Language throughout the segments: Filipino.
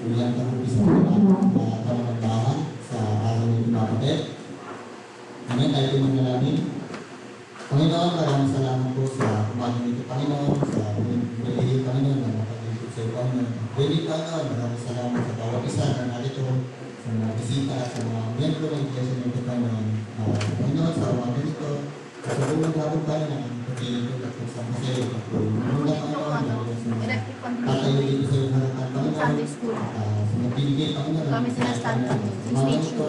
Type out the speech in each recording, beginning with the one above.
Bilang kakumpisa ko na pamamagdahan sa araw ng mga kapatid. Amen, tayo po manalangin. Panginoon, maraming salamat po sa umaga nito, Panginoon, sa muli, Panginoon, na makapagigit sa iyo, Panginoon. Pwede, Panginoon, maraming salamat sa bawat isa na narito, sa mga bisita at sa mga miyembro ng iglesia nito, Panginoon. Panginoon, sa umaga nito, sa buong gabong Panginoon, ang pagkiling ko at sa masaya, at muna, Panginoon, tatayo dito sa iyo harapan, Panginoon, sa mabibigay, Panginoon, Kami sinastand kami. Stage ito,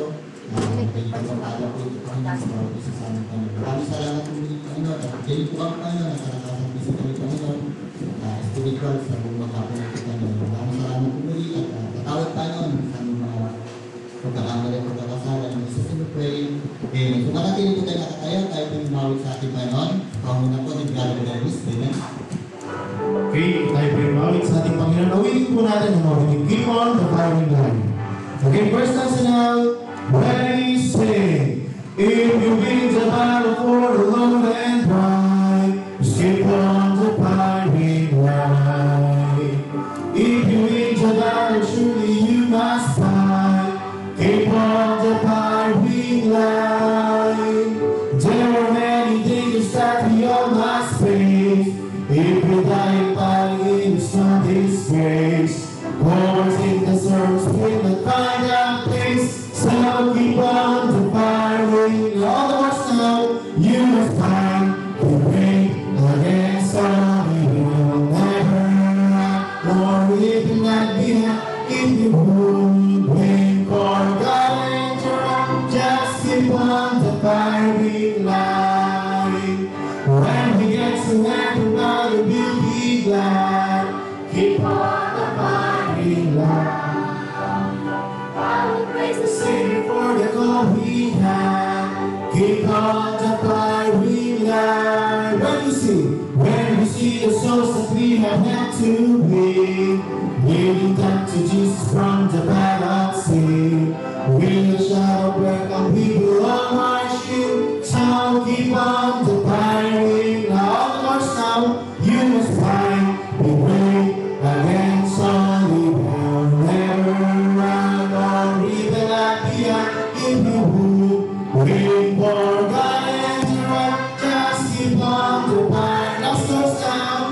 pagpapala po ito, Panginoon, sa bawat isa sa aming Panginoon. Maraming salamat po ulit, Panginoon, at pwede po kami, Panginoon, na sa nakasang bisita ni Panginoon, spiritual sa buong maghapon ng Panginoon. Maraming salamat po ulit, at patawad, Panginoon, sa aming mga pagkakamali at pagkakasala ng Jesus in the pray. Amen. Kung makatili po tayo nakatayo, tayo po umawit sa ating Panginoon. Panguna po, nag-gala Davis. Amen. Okay, tayo po umawit sa ating Panginoon. Awitin po natin ang mawitin. Keep on the firing line. Okay, first time now. Ready, sing. If you win the battle for the Lord and right, skip on the firing line. If you win the battle, surely you must fight. Keep on the firing line. There are many dangers that we all must face. If we die fighting, it's not disgrace. Wars in the service will not find a place. So keep on the firing. All the wars now, you must fight. The great against all evil. Never run, nor live in that behind. If you would win for God and your own, just keep on the firing line. When we get to everybody will be glad. Keep on the firing line. I will praise the Savior for the call we have. Keep on the firing line. When we see the souls that we have had to be, leading them to Jesus from the battlefield. Will the shadow break and we will all march you. So keep on the firing line. All the march now, you must fight. Be brave against all evil. Never run or even at the end. If you would win for God and your right, just keep on the fight. Now slow down.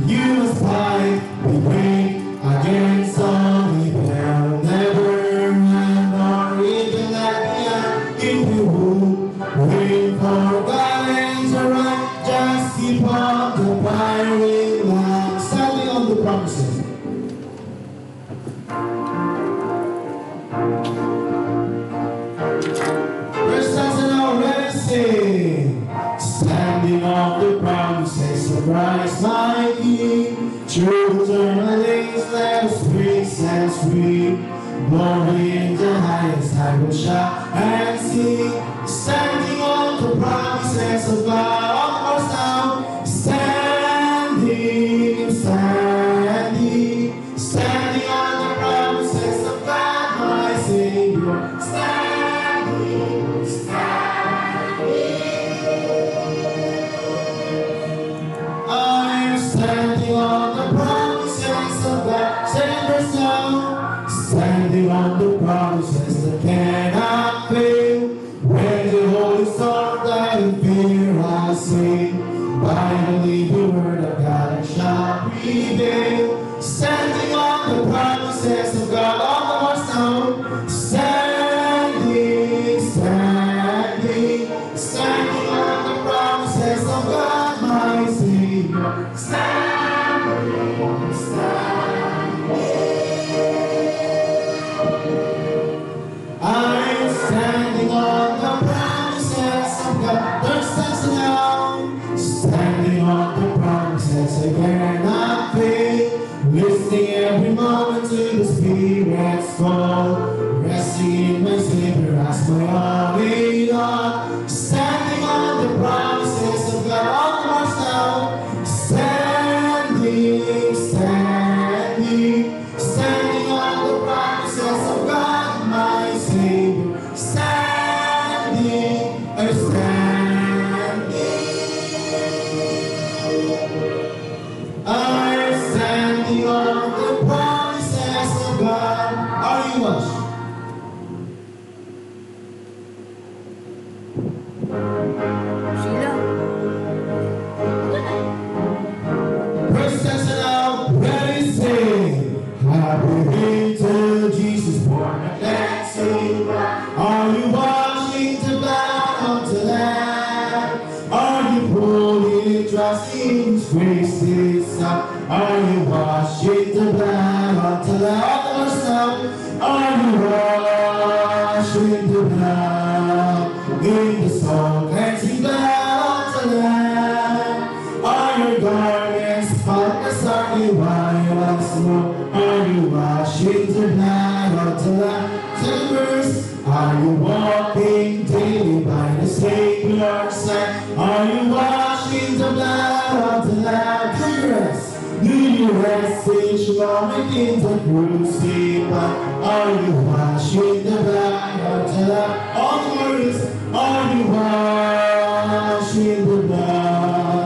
You must fight. Be brave against all evil. Never run or even at the end. If you would win for God and your right, just keep on the firing line. Standing on the promises. First time now, let's sing. Standing on the promises of Christ my King. True eternal days, let us praise and sweet. Glory in the highest, I will shout and sing. Standing on the promises of God, all of us now. Standing, standing, standing on the promises of God, my Savior. Standing, standing. I'm standing on the promises of God. Stand first now. Standing on the promises that cannot fail. When the Holy Storm that in fear I sing. I believe the word of God and shall prevail. Standing on the promises of God, all the more now. Standing, standing, standing on the promises of God, my Savior. Standing, standing. I'm standing on the promises of God. Don't stand now. Standing on the promises I cannot fail. Listening every moment to the Spirit's call. Resting in my Savior as my all in all. Standing on the promises of God. All the more now. Standing, standing, standing on the promises of God, my Savior. Standing, I'm standing. I'm standing on the promises of God. you wait till Jesus born a cleansing? Are you washing the blood of the Lamb? Are you putting trust in His grace this hour? Are you washing the blood of the Lamb? Are you washing the blood in the soul cleansing blood of the Lamb? Are your garments spotless? Are you white as snow? Are you washing the blood of the Lamb? Second verse. Are you walking daily by the Savior's side? Are you washing the blood of the Lamb? Vigorous. Do you rest each moment in the crucified? Are you washing the blood of the Lamb? All glorious. Are you washing the blood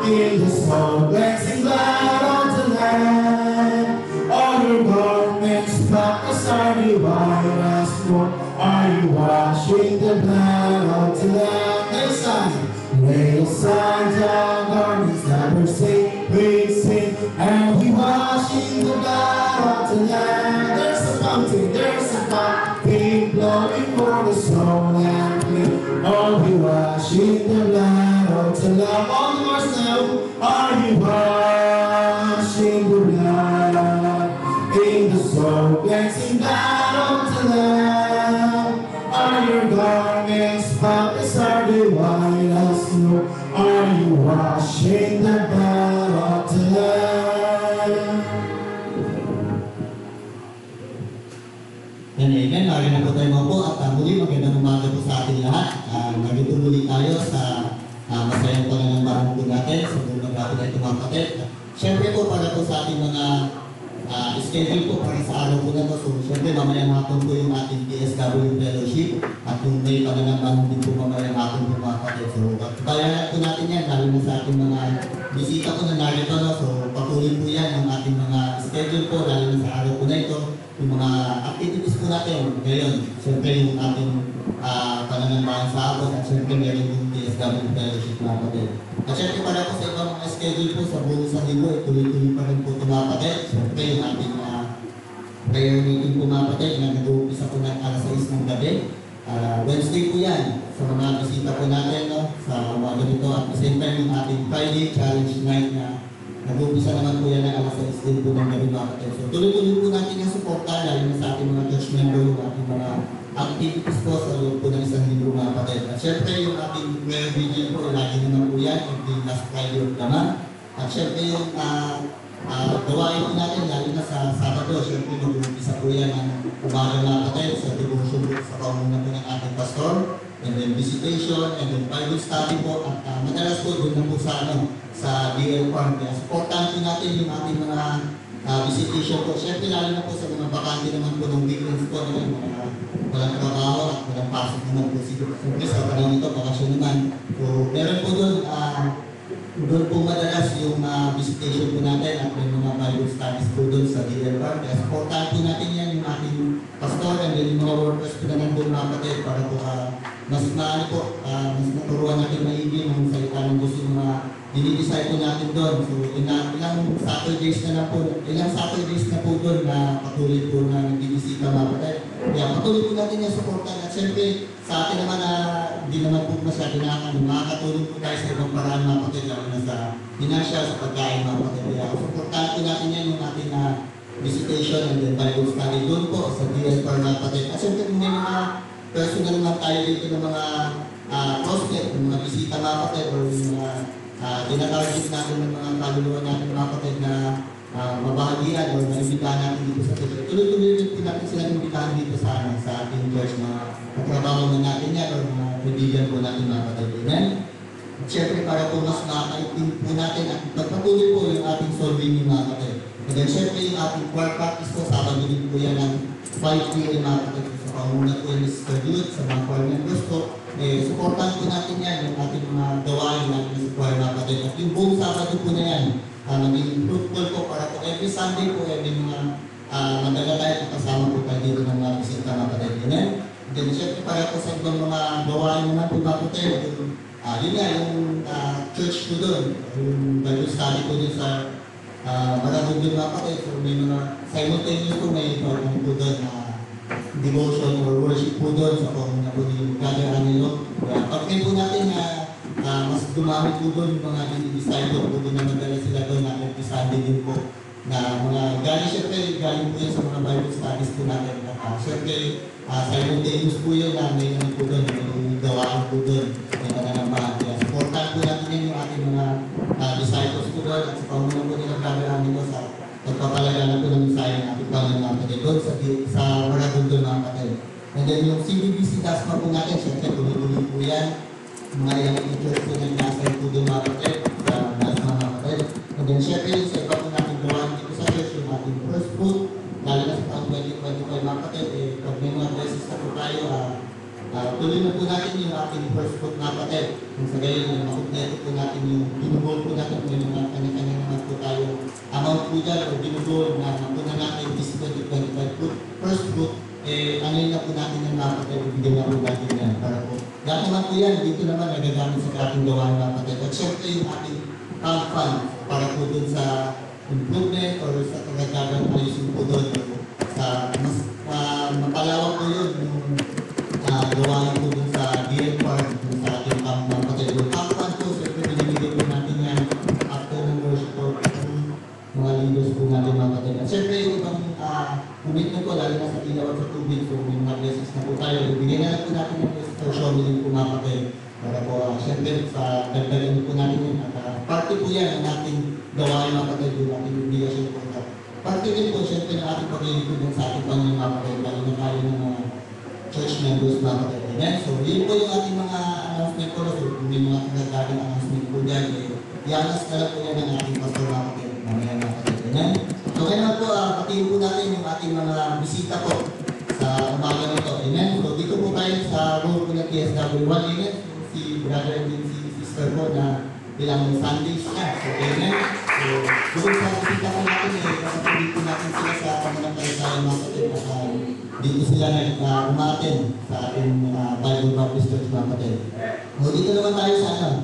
in the soul cleansing blood of the Lamb? All your garments spotless, are you white as snow? Are you washing the blood of the Lamb? Lay aside all garments that were stained with sin, and you washing the blood of the Lamb. There's a fountain flowing for the soul and clean. Are you washing the blood of the Lamb? All the more now, are you washing the blood in the soul cleansing blood of the Lamb? Are your garments spotless? Are they white as snow? Are you washing the blood of the Lamb? And amen. Lagi na po tayo mga po at muli magandang umaga po sa ating lahat. Nandito muli tayo sa masayang pananambahan po natin sa buong natin na itong mga kapatid. Siyempre po para po sa ating mga schedule po para sa araw po na to. So siyempre mamayang hapon po yung ating DSW Fellowship at kung may pananambahan din po mamayang hapon po mga kapatid. So bayanan po natin yan lalo na sa ating mga bisita po na narito. No? So patuloy po yan ang ating mga schedule po lalo na sa araw po na ito. Yung mga activities po natin ngayon. Siyempre yung ating pananambahan sa hapon at siyempre meron yung DSW Fellowship mga kapatid. At syempre para po sa ibang mga schedule po sa buong sa linggo, tuloy-tuloy pa rin po ito mga kapatid. Syempre yung ating prayer meeting po mga kapatid na nag-uumpisa po ng alas 6 ng gabi. Wednesday po yan sa mga bisita po natin no, sa umaga nito. At the same time yung ating Friday Challenge Night na nag-uumpisa naman po yan ng alas 6 din po ng gabi mga kapatid. So tuloy-tuloy po natin yung suporta lalo na sa ating mga church member, yung ating mga activities po sa loob po ng isang linggo mga kapatid. At syempre yung ating prayer vigil po, lagi naman po yan, every last Friday of the month. At syempre yung gawain po natin, lalo na sa Sabado, syempre mag-umpisa po yan ng umaga mga kapatid sa devotion po sa paumunan po ng ating pastor, and then visitation, and then Bible study po. At madalas po doon na po sa DL Farm. Kaya supportan po natin yung ating mga visitation po. Siyempre lalo na po sa mga bakante naman po ng weekends po na mga walang trabaho at walang pasok naman po siguro. Siyempre sa panahon ito, bakasyon naman. So meron po doon po madalas yung visitation po natin at may mga Bible studies po doon sa DL Farm. Kaya supportan po natin yan yung ating pastor and then yung mga workers po na nandun mga kapatid para po mas naturuan natin maigi ng salita ng Diyos yung mga dinidesire po natin doon. So ilang Saturdays na po doon na patuloy po na nagbibisita mga kapatid. Kaya patuloy po natin yung supportan at siyempre sa atin naman na di naman po masyado makakatulong po tayo sa ibang paraan mga kapatid lalo na sa financial, sa pagkain mga kapatid. Kaya supportan po natin yan yung ating visitation and then Bible study doon po sa DL Farm mga kapatid. At siyempre may mga personal naman tayo dito ng mga prospect, ng mga bisita mga kapatid o yung mga tinatarget natin ng mga kaluluwa natin mga kapatid na mabahagian o naimbitahan natin dito sa church. Tuloy-tuloy rin natin sila imbitahan dito sa ating church na katrabaho na natin yan o mga kaibigan po natin mga kapatid. Amen? At syempre para po mas makakaitin po natin at pagpatuloy po yung ating solving yung mga kapatid. And then syempre yung ating choir practice po, Sabado din po yan ng 5 p.m. mga kapatid. Sa panguna po yung Mr. Dude, sa mga choir members po. Supportan po natin yan yung ating mga gawain natin sa choir mga kapatid. At yung buong Sabado po na yan, maging fruitful po para po every Sunday po, every mga magdala tayo kasama po tayo dito ng mga bisita mga kapatid. Amen? Then syempre para po sa ibang mga gawain naman po mga kapatid, yun nga yung church po doon, yung Bible study po doon sa maraming din mga kapatid. So may mga simultaneous po may program po doon na devotion or worship po doon sa pamuna po ni Brother Angelo. Kaya pag po natin na mas dumami po doon yung mga disciple po doon na magdala sila doon na every Sunday din po na mga galing syempre galing po yan sa mga Bible studies po natin. Syempre simultaneous po yun na may ano po doon, may gawaan po doon, may mananambahan. Kaya supportan po natin yan yung ating mga disciples po doon at sa pamuna po nila Brother Angelo sa pagpapalagana po ng mensahe ng ating Panginoon mga kapatid doon sa Marathon doon mga kapatid. And then yung CBBC DASMA po natin, syempre tuloy-tuloy po yan. Mga ilang teachers po na nasa po doon mga kapatid sa DASMA mga kapatid. And then syempre yung sa iba po natin gawain dito sa church, yung ating first fruit, lalo na sa taong 2025 mga kapatid, pag may mga blessings na po tayo, tuloy na po natin yung ating first fruit mga kapatid. Kung sa gayon, yung makumpleto po natin yung binugol po natin, may mga kanya-kanya naman po tayo amount po dyan o binugol na mapunan natin this 2025 fruit, first fruit, ano yun na po natin yung mga kapatid, ibigay na po natin yan para po. Dahil naman po yan, dito naman nagagamit sa ating gawain mga kapatid. At syempre yung ating fund para po dun sa improvement or sa pagkagagang ayusin po doon sa mas mapalawak po yun yung gawain po dun sa DL Park, dun sa ating mga kapatid. Yung fund po, syempre binibigay po natin yan after ng worship po mga leaders po natin mga kapatid. At syempre yung ibang commitment ko, lalo na sa ilaw at sa tubig, so may mga blessings na po tayo. Bigyan na lang po natin yung blessings for showing po mga kapatid. Para po, syempre sa dagdagan po natin yun. At parte po yan ang ating gawain mga kapatid, yung ating obligasyon po. Parte din po, syempre ng ating paglilipod sa ating Panginoon mga kapatid, lalo na tayo ng mga church members mga kapatid. Amen. So yun po yung ating mga announcement ko. So kung may mga kagagaling announcement po dyan, i-announce na lang po yan ng ating pastor mga kapatid. Mamaya mga kapatid. Amen. So kaya naman po, patiin po natin yung ating mga bisita po sa umaga nito. Amen. So dito po tayo sa room po ng TSW1. Amen. Si brother and si sister po na bilang Sundays na. So amen. So doon sa bisita po natin, kasapagin po natin sila sa pananampalataya mga kapatid. Dito sila umaten sa ating Bible Baptist Church mga kapatid. So dito naman tayo sa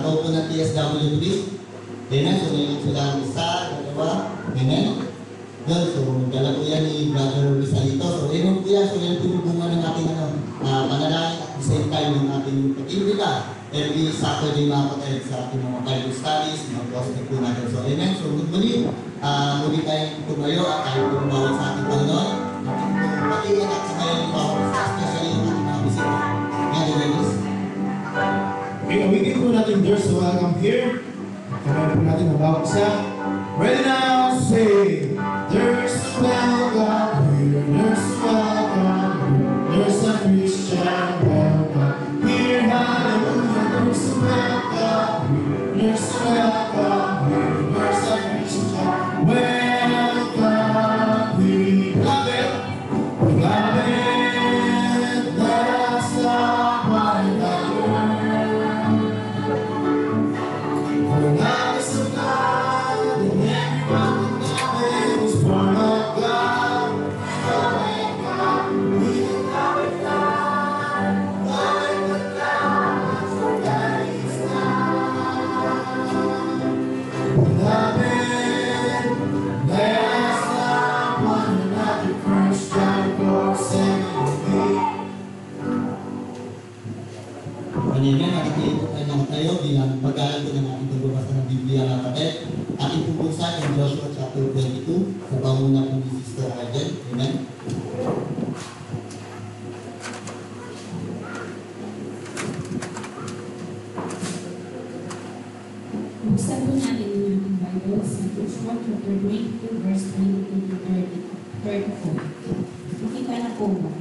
room po ng TSW3. Amen. So ngayon sila isa, dalawa. Amen. Yun, so dala po yan ni Brother Rizalito. So amen po yan. So yan po yung bunga ng ating panalangin at the same time yung ating pag-imbita every Saturday mga kapatid sa ating mga Bible studies, mga prospect po natin. So amen. So muli tayong tumayo at tayo po bawal sa ating Panginoon. Ating patingin at sa ngayon bawal sa especially yung ating mga bisita. Ngayon, ladies. Okay, awitin po natin There's a Welcome Here. Kamayan po natin ang bawat isa. Ready now, say, there's a welcome here, there's a welcome here, there's a Christian welcome here, hallelujah, there's a welcome here, there's a welcome here, there's a Christian welcome here. Love it, let us love one another. For love is of God, and everyone will know it is born of God. Knowing God, we will glorify. Knowing that God is for that is God. Beloved, let us love one another. First John 4:7-8. Kanina, nakikita tayo ng tayo bilang pag-aaral ko ng ating pagbabasa ng Biblia mga kapatid. Ating pupunsa in Joshua chapter 22 sa panguna po ni Sister Arden. Amen. Buksan po natin yung ating Bible sa Joshua chapter 22 verse 22 to 34. Makita na po ba?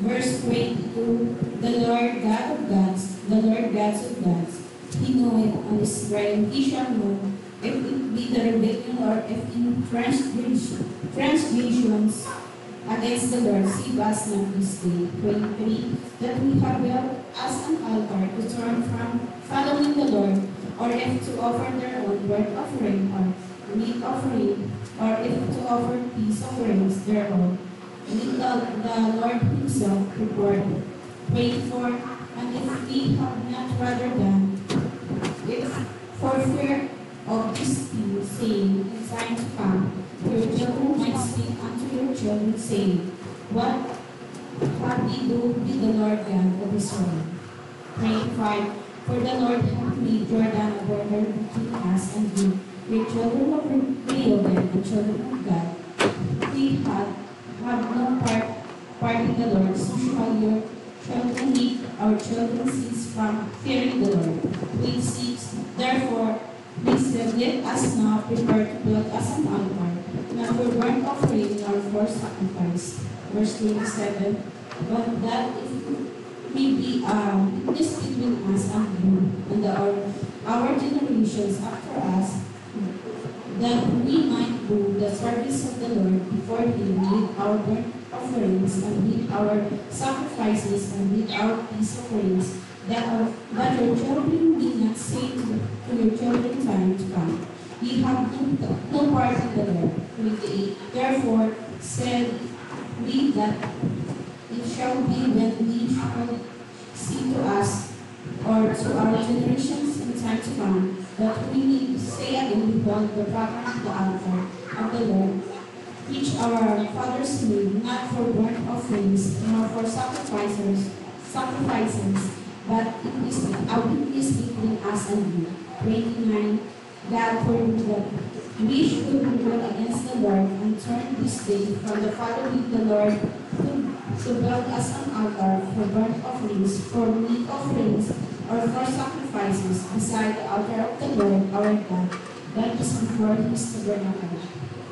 Verse 22, the Lord God of gods, the Lord gods of gods, He knoweth on Israel, He shall know, if it be the rebellion or if in transgressions against the Lord, save us not this day. 23, that we have built as an altar to turn from following the Lord, or if to offer their own burnt offering or meat offering, or if to offer peace offerings thereof. With the Lord Himself reward. 24, and if we have not rather done, if for fear of this thing, saying, in time to come, your children might speak unto your children, saying, what have ye do with the Lord God of Israel? Praying 5, for the Lord hath made Jordan a border between us and you, your children of Reuben and children of God. We have no part in the Lord, so shall your children meet our children cease from fearing the Lord. We cease, therefore, we said, let us now prepare to build us an altar, not for burnt offering nor for sacrifice. Verse 27, but that it may be witness between us and you, and our generations after us, that we might do the service of the Lord before him with our burnt offerings and with our sacrifices and with our peace offerings, that your children be not say to your children time to come, ye have no part in the Lord. 28, therefore said we that it shall be when we shall see to us or to our generations in time to come, that we need to say again, behold, the pattern of the altar of the Lord, which our fathers made, not for burnt offerings, nor for sacrifices, but it is a witness between us and you. 29, God forbid that we should rebel against the Lord and turn this day from the following the Lord to build us an altar for burnt offerings, for meat offerings, or for sacrifices beside the altar of the Lord our God, that is before his tabernacle.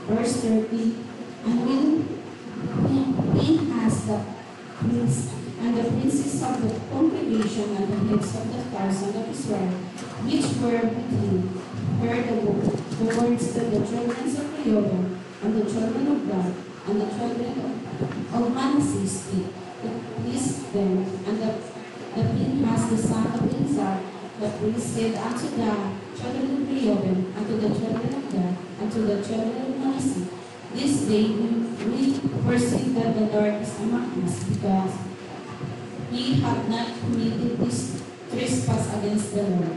Verse 30, and when Phinehas the priest and the princes of the congregation and the heads of the thousand of Israel, which were with him, heard the words that the children of Reuben and the children of God and the children of Manasseh spake, it pleased them, and the Phinehas the son of Eleazar, the priest, said unto the children of Reuben, and to the children of God, and to the children of Manasseh, this day we perceive that the Lord is among us, because we have not committed this trespass against the Lord.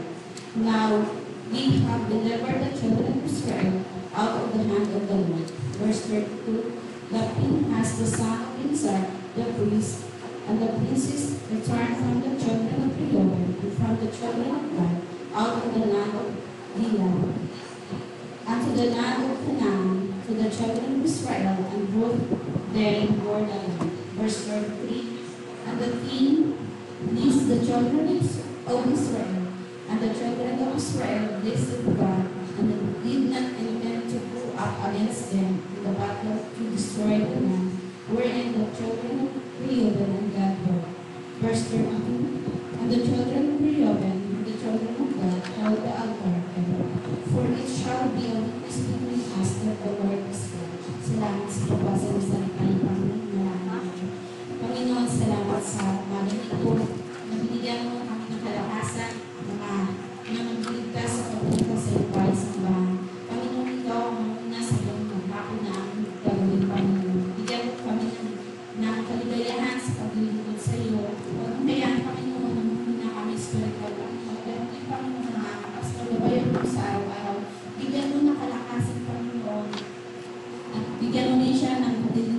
Now we have delivered the children of Israel out of the hand of the Lord. Verse 32, the Phinehas the son of Eleazar, the priest, and the princes returned from the children of Reuben and from the children of God out of the land of Gilead, and to the land of Canaan, to the children of Israel, and both therein bore the land. Verse 33, and the king leads the children of Israel, and the children of Israel blessed God, and did not intend to go up against them in the battle to destroy the land, wherein the children of Reuben and God were. Verse 32, and the children of Reuben and the children of God held the altar ever, for it shall be a witness between us that the Lord is God. Salamat sa pagbasa ng salita ng Panginoon. Maraming Panginoon, salamat sa umagang ito na binigyan mo kami ng kalakasan na magligtas sa pagpunta sa iyong bahay sambahan. Panginoon, ikaw ang muna sa iyong maghapon na aming gagawin, Panginoon. Bigyan mo kami ng kaligayahan sa paglilingkod sa iyo. Huwag mong kayaan, Panginoon, na muna kami spiritual, Panginoon. Pero ito, Panginoon, na ang pagbabayan mo sa araw-araw. Bigyan mo ng kalakasan, Panginoon. At bigyan mo din siya ng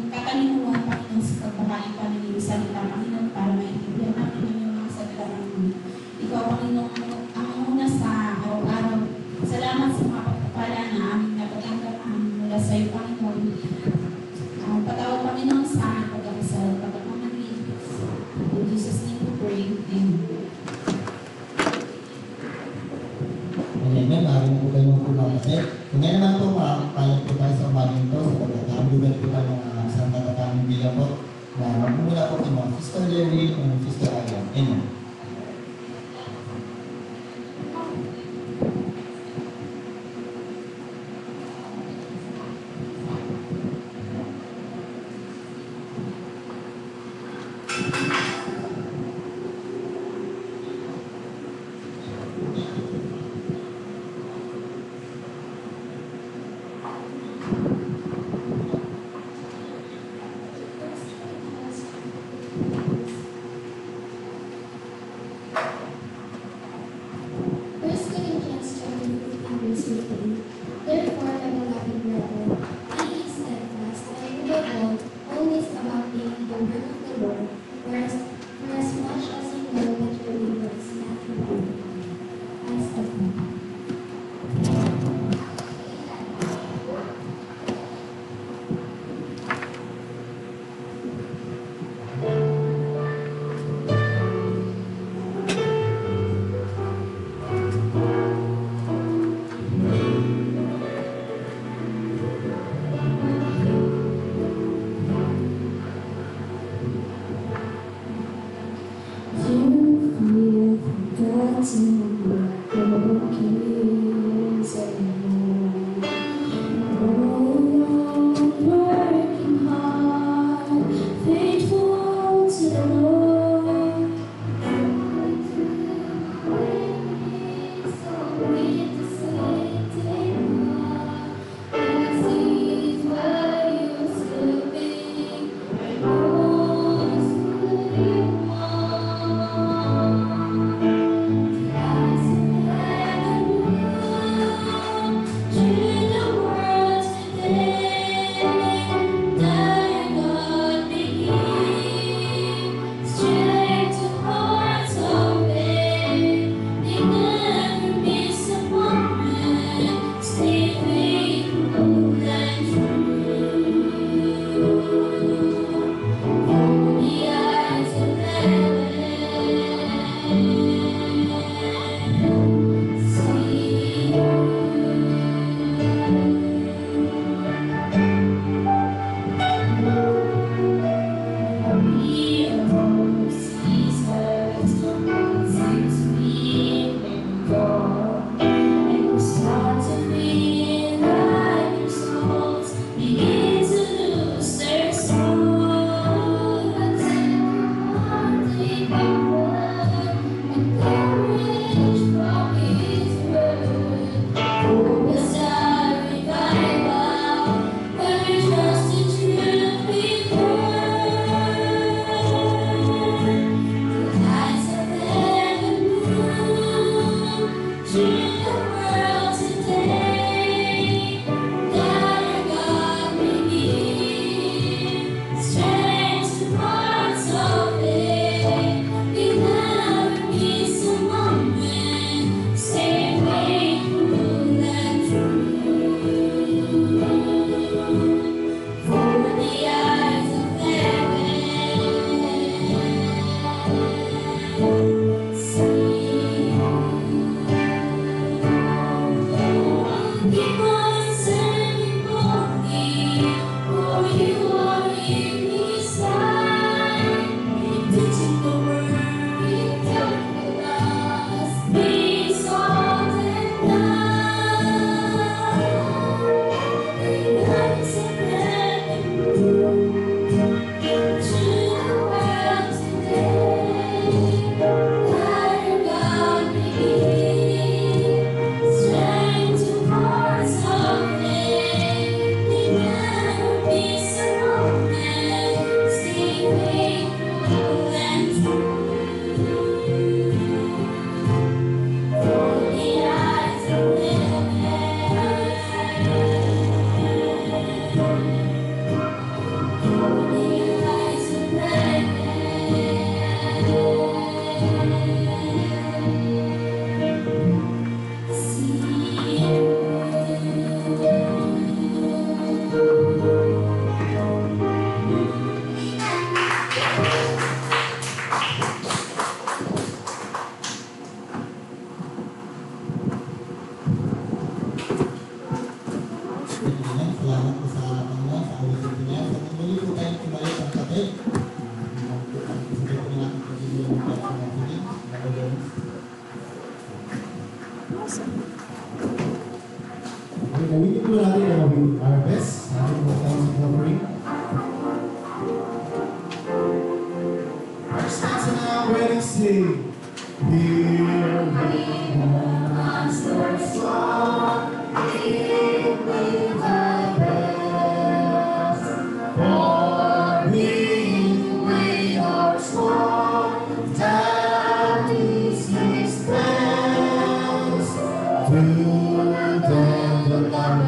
katalinuhan, Panginoon, sa pagbabayan pa ng iyong salita, Panginoon, para maintindihan namin ang iyong mga salita, Panginoon. Ikaw, Panginoon, ang una sa araw-araw. Salamat sa mga pagpapala na aming napatanggap mula sa iyo, Panginoon. Patawad, Panginoon, sa aming pag-akasal, pagkakamali. In Jesus' name we pray. Amen. Amen. Maraming po kayo ng pulang kasi. Kung ngayon naman po, makakapayag po tayo sa umagang ito, sa pagkakamdugan po tayo ng isang natataming bilang po, na magmumula po kayo ng Sister Jerry and Sister Ayan. Amen. Therefore, my beloved brethren, be steadfast, and above all, always abounding in the work of the Lord, for as much as you know that your labor is not rewarded. As of now. Salamat po sa Panginoon, sa ulitin niya. Sa muli po tayong tumayo sa kape. Hindi po natin pagiging yung platform ng sige. Okay, gamitin po natin ang our best. Natin po tayong offering. Our stanza now, ready, sing. Here we once were strong, in with thy best. For we are strong, that is his best. To them the Lamb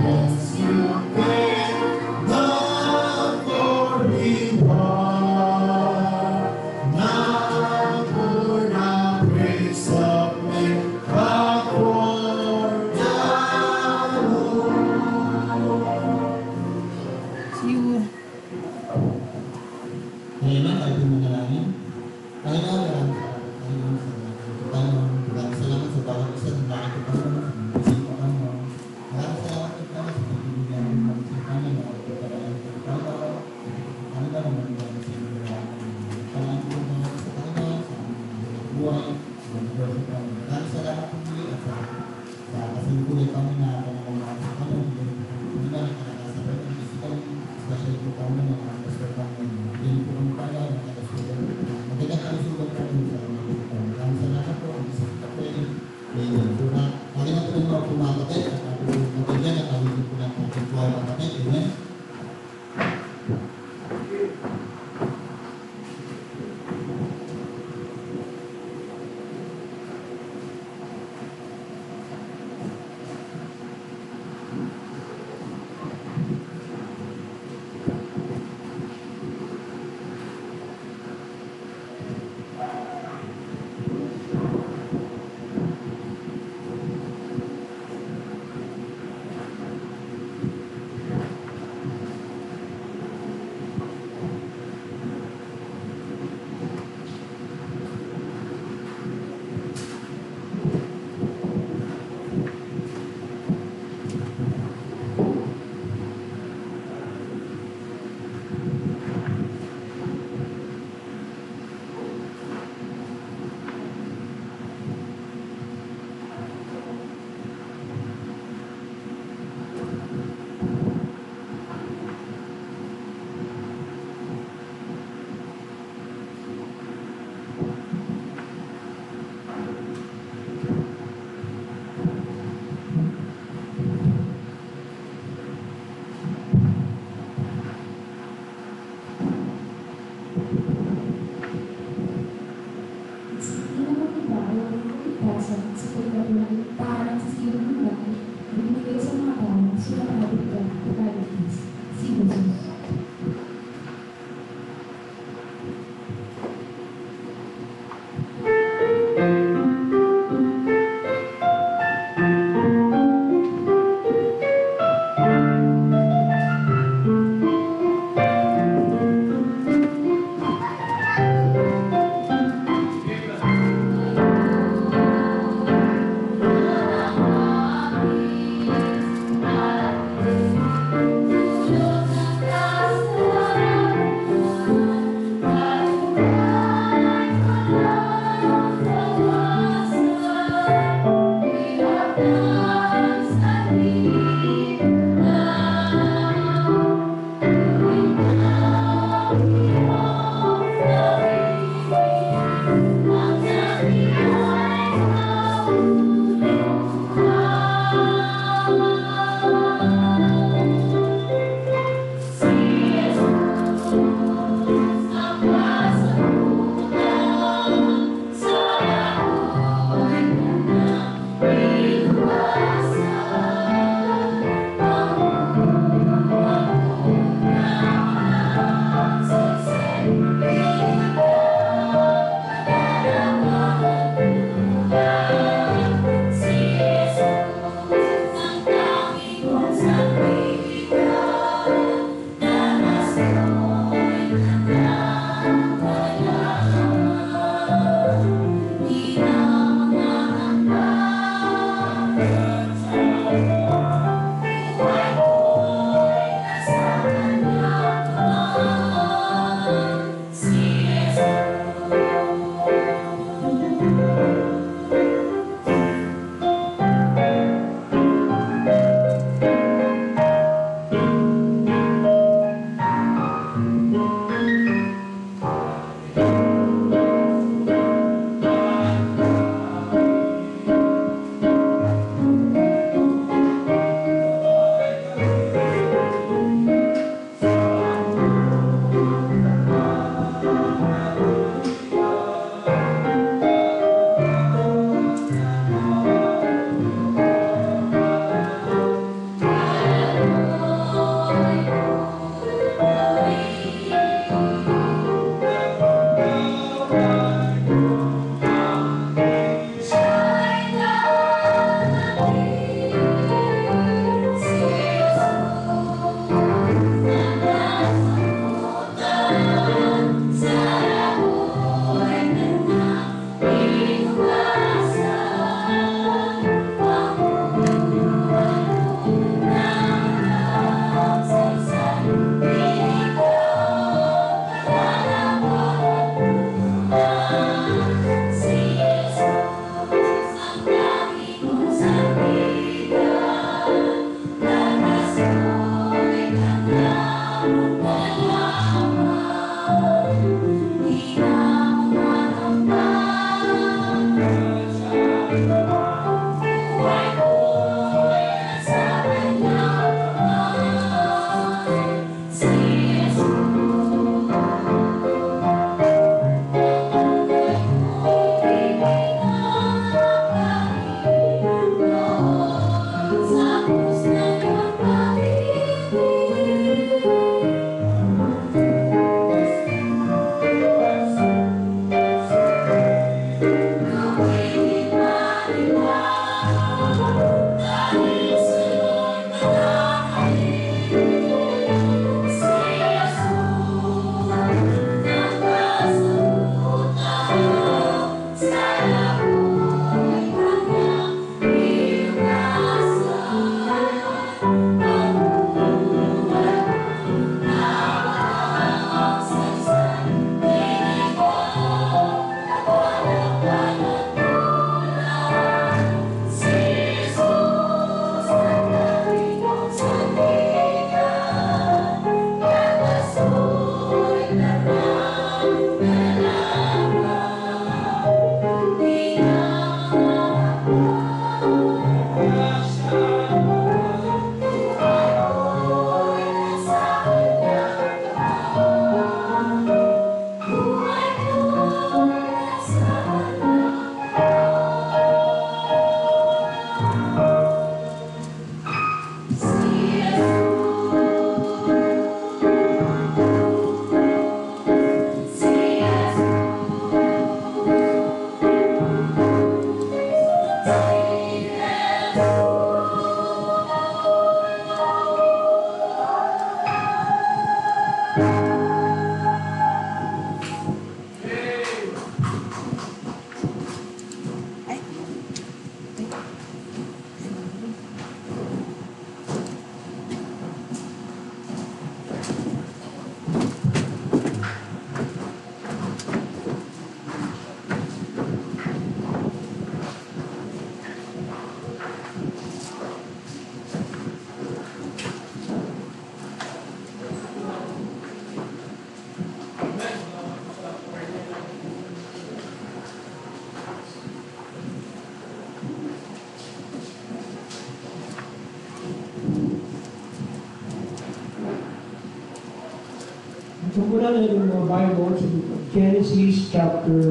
So muna na yung mga Bible sa Genesis chapter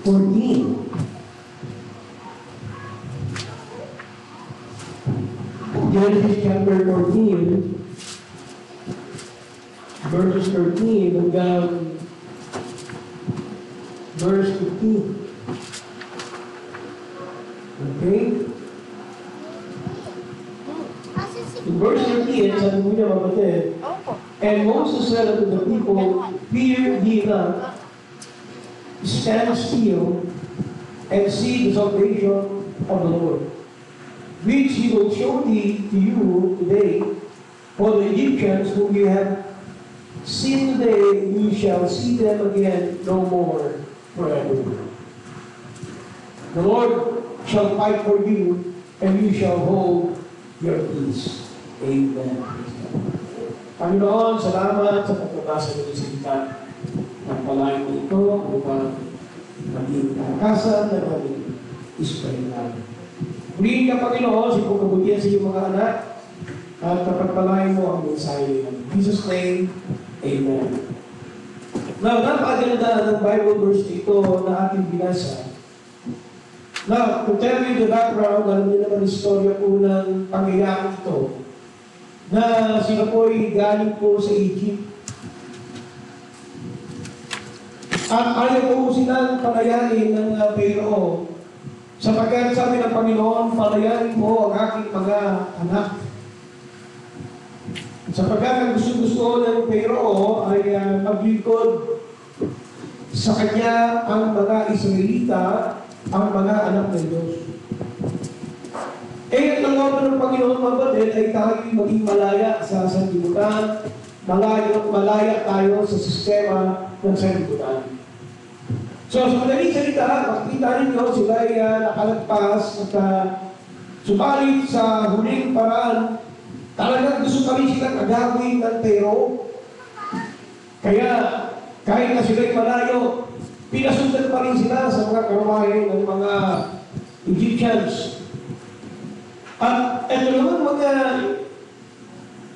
14. Genesis chapter 14, verses 13 hanggang verse 15. Okay? In verse 13, sabi mo niya kapatid, and Moses said unto the people, fear ye not, stand still, and see the salvation of the Lord, which he will show thee to you today. For the Egyptians whom you have seen today, you shall see them again no more forever. The Lord shall fight for you, and you shall hold your peace. Amen. Panginoon, salamat sa pagkabasa ng salita. Pagpalain mo ito upang maging kalakasan na maging Israel. Purihin ka, Panginoon, sa pagkabutihan sa iyong mga anak at kapagpalain mo ang mensahe ng Jesus' name. Amen. Now, napakaganda ng Bible verse ito na ating binasa. Now, to tell you the background, alam niyo naman istorya po ng pangyayari ito, na sila po ay galing po sa Egypt. At ayaw po silang palayanin ng Pharaoh. Sapagkat sabi ng Panginoon, palayanin mo ang aking mga anak. Sapagkat ang gusto-gusto ng Pharaoh ay maglingkod sa kanya ang mga Israelita, ang mga anak ng Diyos. Eh, ang tanggapan ng Panginoon, mabatid, ay tayo maging malaya sa sanlibutan, malaya tayo sa sistema ng sanlibutan. So, sa madaling salita, makikita ninyo, sila ay nakalagpas at subalit sa huling paraan, talagang gusto kami silang agawin ng Pharaoh. Kaya, kahit na sila'y malayo, pinasundan pa rin sila sa mga karwahe ng mga Egyptians. At ito naman mga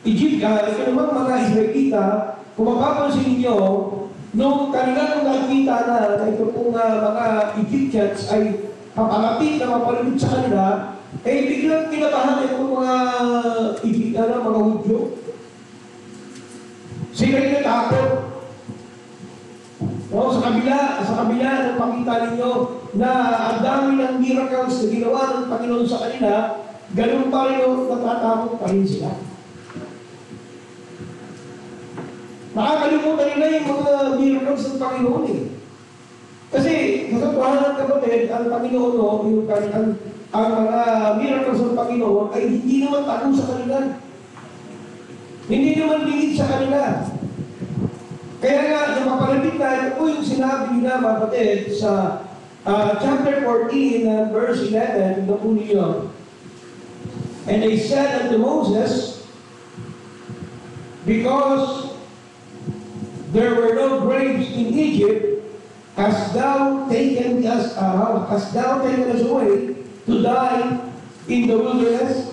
ito naman mga Israelita, kung mapapansin ninyo, nung kanilang nakita na ito pong mga Egyptians ay papalapit na mapalapit sa kanila, eh biglang kinabahan itong mga mga Hudyo. Sila yung natakot. O, sa kabila ng pakita ninyo na ang dami ng miracles na ginawa ng Panginoon sa kanila, ganun pa rin o natatakot pa rin sila. Nakakalimutan nila yung mga miracles ng Panginoon eh. Kasi, kasatuhanan kapatid, ang Panginoon o, ang mga miracles ng Panginoon ay hindi naman tago sa kanila. Hindi naman lingid sa kanila. Kaya nga, napapalapit na, ito po yung sinabi nila, kapatid, sa chapter 14, verse 11, na po niyo. And they said unto Moses, because there were no graves in Egypt, hast thou taken us away to die in the wilderness?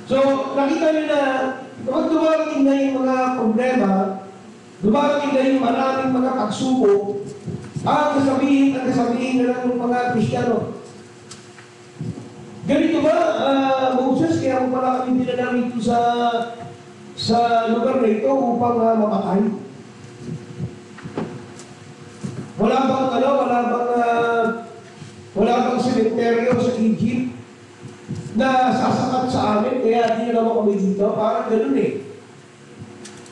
So, nakita nyo na, kapag dumarating na yung mga problema, dumarating na yung maraming mga pagsubok, ang kasabihin na lang ng mga Kristiyano. Ganito ba, Moses, kaya kung pala kami dinala rito sa lugar na ito upang mapatay? Wala bang sementeryo sa Egypt na sasakat sa amin, kaya dinala mo kami dito? Parang ganun eh.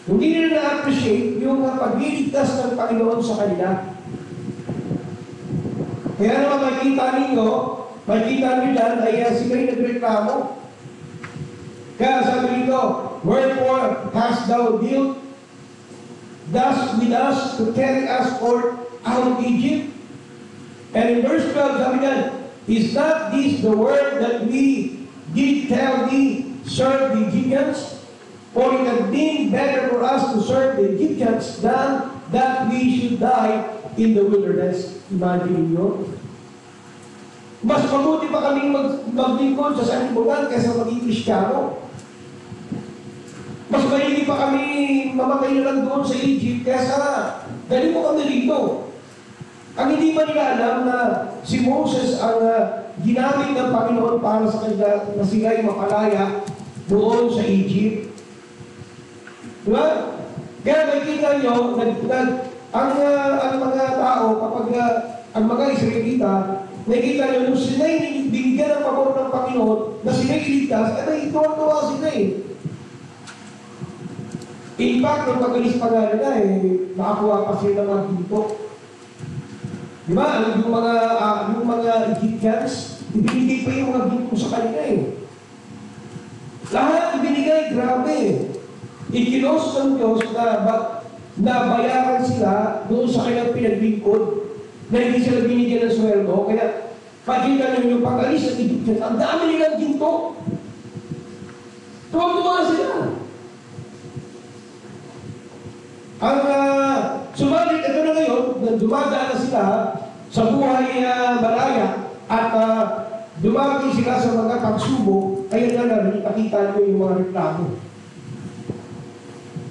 Hindi nila na-appreciate yung pagliligtas ng Panginoon sa kanila. Kaya naman makikita nyo dyan ay sila'y nagreklamo. Kaya sabi nito, wherefore hast thou dealt thus with us to carry us forth out of Egypt? And in verse 12, sabi niyan, is not this the word that we did tell thee, serve the Egyptians? For it had been better for us to serve the Egyptians than that we should die in the wilderness. Imagine nyo. Mas mabuti pa kaming maglingkod sa sanlibutan kaysa maging Kristiyano. Mas maigi pa kami mamatay na lang doon sa Egypt kaysa dali mo kami rito. Ang hindi ba nila alam na si Moses ang ginamit ng Panginoon para sa kanila na sila'y mapalaya doon sa Egypt? Diba? Kaya nakikita nyo, ang mga tao, kapag ang mga Israelita, nakikita nyo, nung sila'y binigyan ng pabor ng Panginoon, na sila'y iligtas, ay tuwa-tuwa sila eh. In fact, nung pag-alis pa nga nila nakakuha pa sila ng mga ginto. Di ba? Yung mga Egyptians, ibinigay pa yung mga ginto sa kanila eh. Lahat ibinigay, grabe. Ikinos ng Diyos na bayaran sila doon sa kanilang pinaglingkod na hindi sila binigyan ng sweldo. Kaya, pakita nyo yung pag-alis ng Egyptians, ang dami nilang ginto. Tuwa-tuwa sila. Ang subalit, ito na ngayon, na dumadaan na sila sa buhay malaya at dumaki sila sa mga pagsubok, ayun na rin, ipakita nyo yung mga reklamo.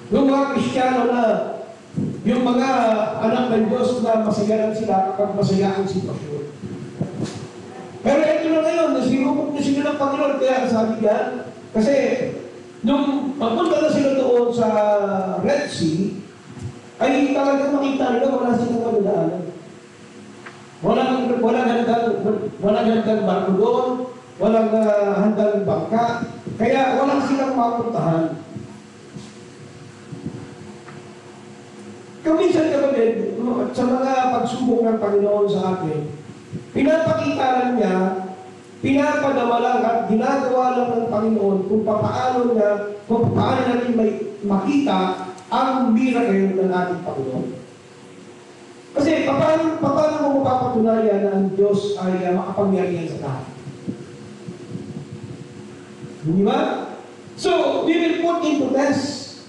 Yung mga Kristiyano na, yung mga anak ng Diyos na masayaran sila kapag masaya ang sitwasyon. Pero ito na ngayon, nasinubok na sila ng Panginoon, kaya sabi yan, kasi nung mapunta na sila doon sa Red Sea, ay talagang makita nila wala silang madadaanan. Walang handang barko doon, walang handang bangka, kaya walang silang mapuntahan. Kaminsan kapatid, sa mga pagsubok ng Panginoon sa atin, pinapakita lang niya, pinapadama lang at ginagawa lang ng Panginoon kung paano natin may makita ang miracle ng ating Panginoon. Kasi paano mo mapapatunayan na ang Diyos ay makapangyarihan sa lahat? Di ba? So, we will put into test.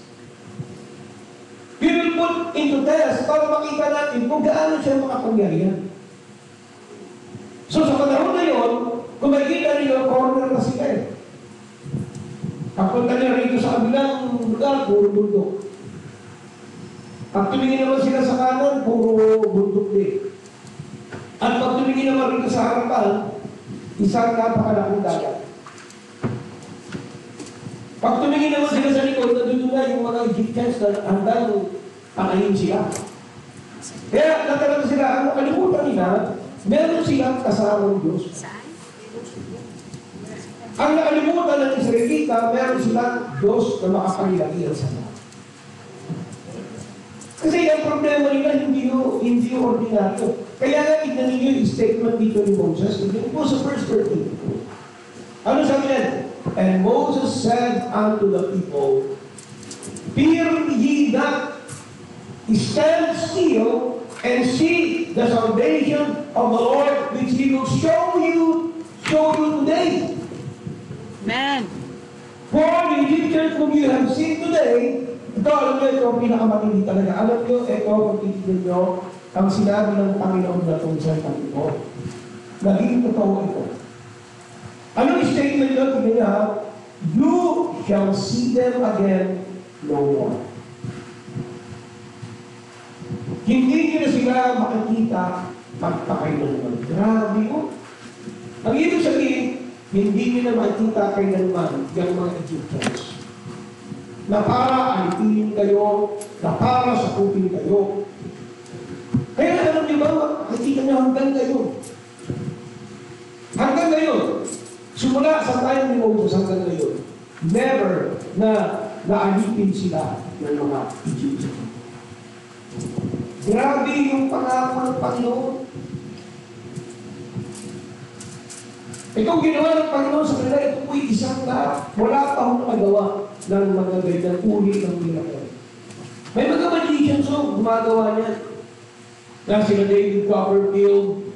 We will put into test para makita natin kung gaano siya makapangyarihan. So, sa panahon na yun, kung makikita niyo, corner na sila eh. Pagpunta niya rito sa kabilang lugar, puro bundok. Pag tumingin naman sila sa kanan, puro bundok din. At pag tumingin naman rito sa harapan, isang napakalaking dagat. Pag tumingin naman sila sa likod, nandun na yung mga Egyptians na hanggang pakayin sila. Kaya natalaga sila, ang nakalimutan nila, meron silang kasamang Diyos. Ang nakalimutan ng Israelita, meron silang Diyos na makapangyarihan sa lahat. Kasi ang problema nila hindi yung ordinaryo. Kaya nga tignan ninyo yung statement dito ni Moses. Tignan po sa verse 13. Ano sabi niya? And Moses said unto the people, fear ye not, stand still and see the salvation of the Lord which He will show you today. Amen. For the Egyptians whom you have seen today, ito, alam nyo, ito ang pinakamatindi talaga. Alam nyo, ito, kung titignan nyo, ang sinabi ng Panginoon na itong salita ito. Naging totoo ito. Anong statement nyo? Tignan nyo, you shall see them again no more. Hindi nyo na sila makikita magpakailanman. Grabe yun. Ang ibig sabihin, hindi nyo na makikita kailanman yung mga Egyptians. Na para alipin kayo, na para sakupin kayo. Kaya alam niyo ba, makikita niyo hanggang ngayon. Hanggang ngayon, simula sa tayo ni Moses hanggang ngayon, never na naalipin sila ng mga Egyptian. Grabe yung pangako ng Panginoon. Itong ginawa ng Panginoon sa kanila, ito po'y isang lahat. Wala pa akong nakagawa ng mga ganyan uri ng miracle. May mga magicians gumagawa niya. Na sila David Copperfield,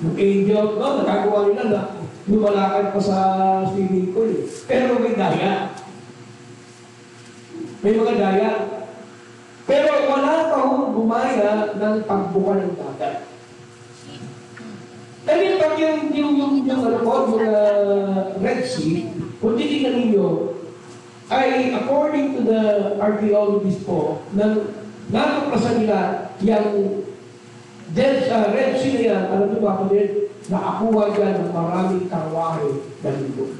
yung angel, nagagawa nila na lumalakad pa sa swimming pool. Pero may daya. May mga daya. Pero wala pa akong gumaya ng pagbuka ng dagat. Dahil pag yung Red Sea, kung titignan ninyo, ay according to the archaeologists po, natuklasan nila yung Red Sea na yan, alam niyo ba ako din, nakakuha dyan ng maraming karwahe na libo.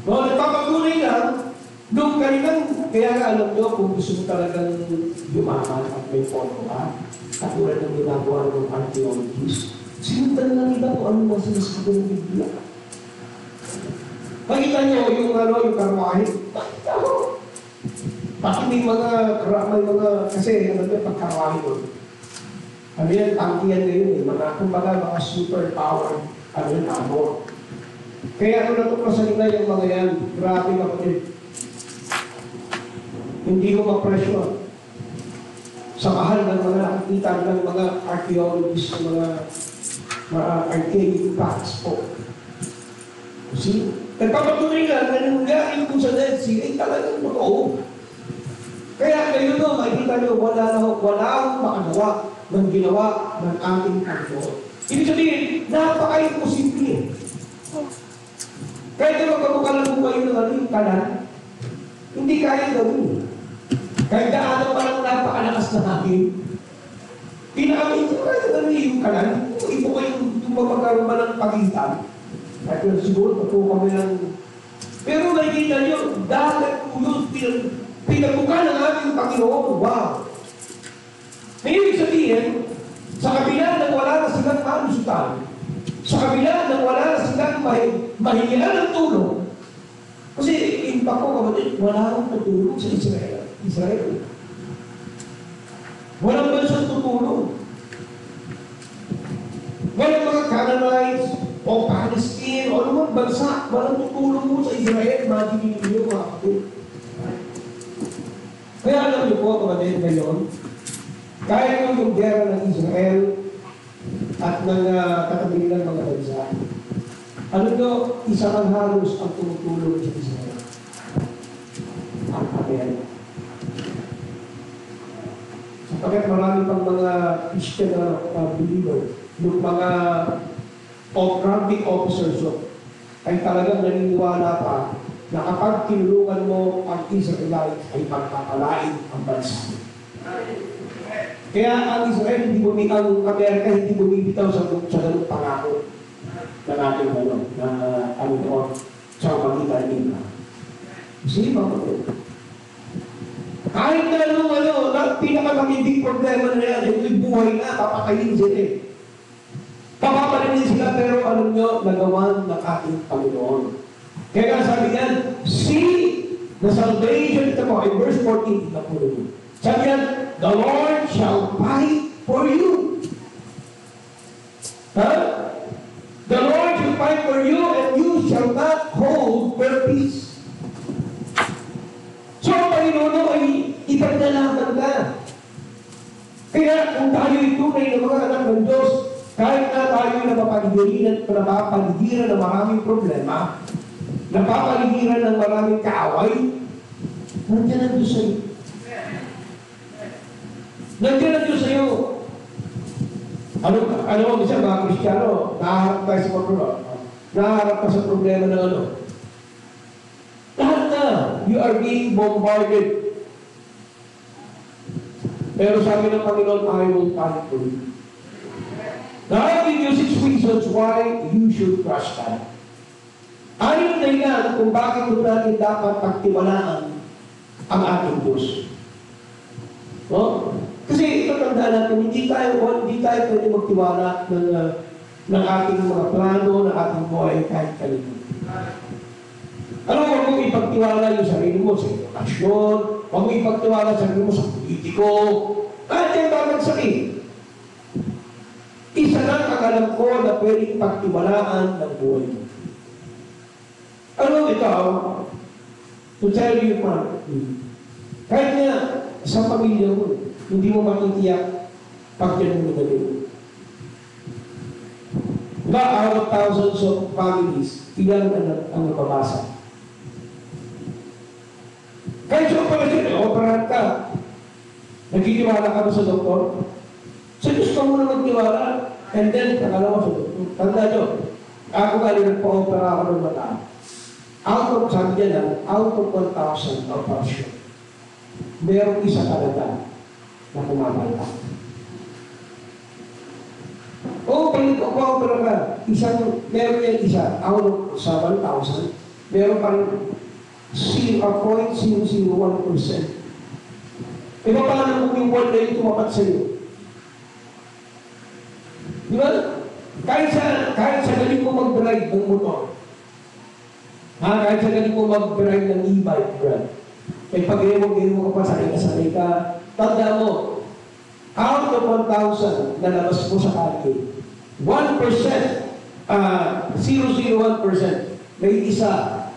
No, nagpapagunay lang, Doon kaya nga alam nyo, kung gusto mo talagang yumaman at may photo ka, at tulad ng ginagawa ng archaeologists, sinundan na nila kung ano mga sinasabi ng Biblia. Makita nyo yung karwahe, makita mo. Pati may mga, kasi ano yung pagkarwahe doon. Ano yan, tangkiyan ngayon eh, mga super power, amor. Kaya ano natuklasan nila yung mga yan, grabe kapatid. Hindi ko ma-pressure. Sa mahal ng mga nakikita ng mga archaeologists, mga archaic facts po. See? Nagpapatunay nga na nangyari kung sa Dead Sea ay talagang totoo. Kaya kayo no, makikita nyo, wala akong makagawa ng ginawa ng ating Panginoon. Ibig sabihin, napaka-imposible. Kahit naman kamukha mo kayo ng yung kanan, hindi kaya gawin. Kahit gaano pa lang napakalakas na hangin, pinakamin nyo kahit yung kanan, ipo kayong tumapagkaroon ba ng pagitan. Kahit siguro, patuwa kami ng... Pero nakikita nyo, dahil po yun, pinagbuka ng ating Panginoon. Wow! May ibig sabihin, sa kabila ng wala na silang malusutan, sa kabila ng wala na silang mahingilan ng tulong, kasi impact ko kapatid, wala akong tutulong sa Israel. Walang bansang tutulong. Walang mga Canaanites o Palestine o anumang bansa, walang tutulong mo sa Israel, magiging niyo mga kapatid. Kaya alam niyo po kapatid ngayon, kahit yung gera ng Israel at ng katabi ng mga bansa, alam niyo, isa kang halos ang tumutulong sa Israel. Ang Amerika. Sapagkat marami pang mga Christian na believer, yung mga ranking officers ay talagang naniniwala pa na kapag tinulungan mo ang Israelites ay pagpapalain ang bansa. Kaya ang Israel, ang Amerika hindi bumibitaw sa ganung pangako ng ating doon sa pagitan nila. Sige ba po? Kahit na pinakamatinding problema na yan, yung buhay na, papakayin sila eh. Papapalinin sila, pero alam nyo, nagawan ng ating Panginoon. Kaya nga sabi yan, see the salvation, ito mo, in verse 14, na po rin. Sabi yan, the Lord shall fight for you. The Lord shall fight for you, and you shall not hold their peace. So, ang Panginoon ay ipagdalaman ka. Kaya kung tayo tunay na mga anak ng Diyos, kahit na tayo napapaligiran ng maraming problema, napapaligiran ng maraming kaaway, nandiyan ang Diyos sa'yo. Nandiyan ang Diyos sa'yo. Ano mo, minsan mga Kristiyano, naharap tayo sa problema. Naharap ka sa problema ng ano. Lahat na, you are being bombarded. Pero sabi ng Panginoon, I will fight for you. Now, I give you 6 reasons why you should trust God. Ayon na yan kung bakit natin dapat pagtiwalaan ang ating Diyos. No? Kasi ito tandaan natin, hindi tayo pwede magtiwala ng ating mga plano, ng ating buhay kahit kanino. Ano, huwag mong ipagtiwala yung sarili mo sa edukasyon, huwag mong ipagtiwala sa sarili mo sa politiko, kahit yung babagsakin. Isa lang ang alam ko na pwedeng pagtiwalaan ng buhay mo. Ano ikaw, to tell you man, kahit nga sa pamilya mo, hindi mo matitiyak pag yan mo nagawin. Diba, out of thousands of families, ilan ang napabasa? Kahit sa operasyon, operahan ka. Nagkitiwala ka ba sa doktor? Sa Diyos ka muna magtiwala. And then, nakalawa sa doktor. Tanda nyo, ako nga rin nagpa-opera ako ng mata. Out of, sabi niya lang, out of 1,000 operasyon. Merong isa talaga na pumapalta. Oo, pag-opera ka, meron yan isa, out of sa 1,000, meron pa rin 0.001%. E paano kung yung wall na yung tumapat sa'yo? Di ba? Kahit sa galing mo mag-drive ng motor, kahit sa galing mo mag-drive ng e-bike, brad, eh pag-iwan mo ka pa, sanay ka, tanda mo, out of 1,000 na labas mo sa kalye, 1%, 0.01%, may isa,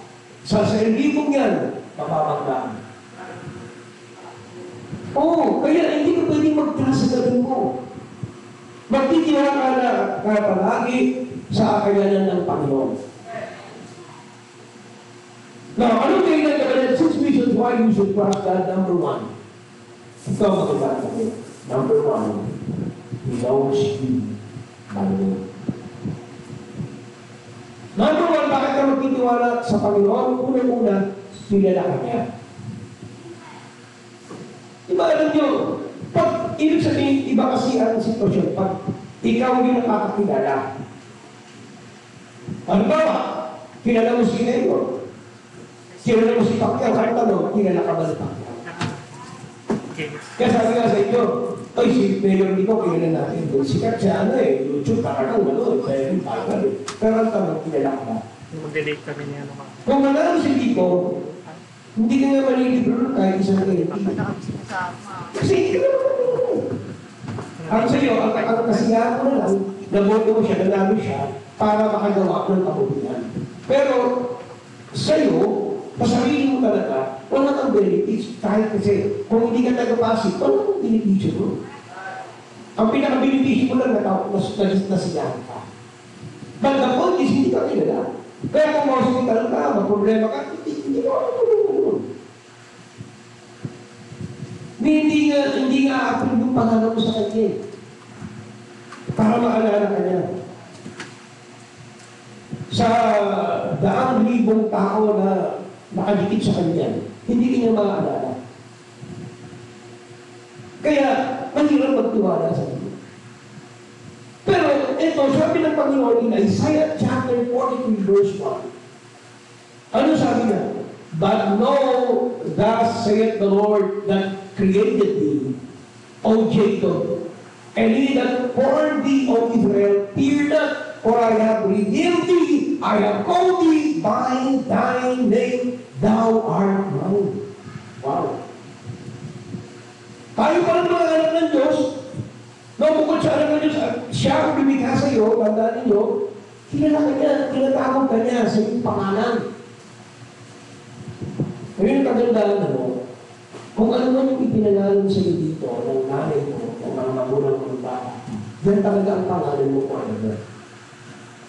sa 1,000 yan, mapapagdaan. Oo, kaya hindi ka pwede mag-trust sa galing mo. Magtitiwala ka palagi sa kakayanan ng Panginoon. Now, ano kayo na kakayanan? 6 reasons why you should trust God. Number 1. Ito ang magkakata ko. Number 1, He knows you by name. Number 1, bakit ka magtitiwala sa Panginoon? Unang-una, kilala ka niya. Diba alam nyo, pag ibig sabihin, iba kasi ang sitwasyon, pag ikaw yung nakakakilala. Ano ba? Kilala mo si Mayor. Kilala mo si Pacquiao. Kaya tanong, kilala ka ba ni Pacquiao? Kaya sabi nga sa inyo, ay, si Mayor dito, kilala natin. Sikat siya, YouTube, parang kaya yung bagal. Pero ang tanong, kilala ka ba? Mag-delete kami niya naman. Kung manalo si Kiko, hindi ka nga malilibro kahit isang LP. Kasi hindi ka naman ang sa'yo, ang kasiyahan mo na lang, naboto mo siya, nanalo siya, para makagawa ng kabutihan. Pero, sa'yo, pasarili mo talaga, wala kang benefits, kahit kasi, kung hindi ka tagapasik, wala kang beneficio mo. Ang pinaka-beneficio mo lang nasiyahan ka. But the point is, hindi ka kilala. Kaya kung ma-hospital ka, mag-problema ka, hindi ka makakulong. Hindi nga approve yung pangalan mo sa kanya. Para maalala ka niya. Sa 100,000 tao na nakadikit sa kanya, hindi ka niya maaalala. Kaya, mahirap magtiwala sa kanya. Pero, ito, sabi ng Panginoon in Isaiah chapter 43 verse 1. Ano sabi niya? But know, thus saith the Lord that created thee, O Jacob, and he that formed thee, O Israel, fear not, for I have redeemed thee, I have called thee by thy name, thou art mine. Wow. Tayo pa ng mga anak ng Diyos, no, bukod sa anak ng Diyos, siya ang lumikha sa iyo, tandaan ninyo, kilala ka niya, tinatawag ka niya sa iyong pangalan. Ngayon, kagandaan mo, kung ano man yung ipinangalan sa iyo dito, ng nanay mo, ng mga magulang mo ng bata, yan talaga ang pangalan mo forever.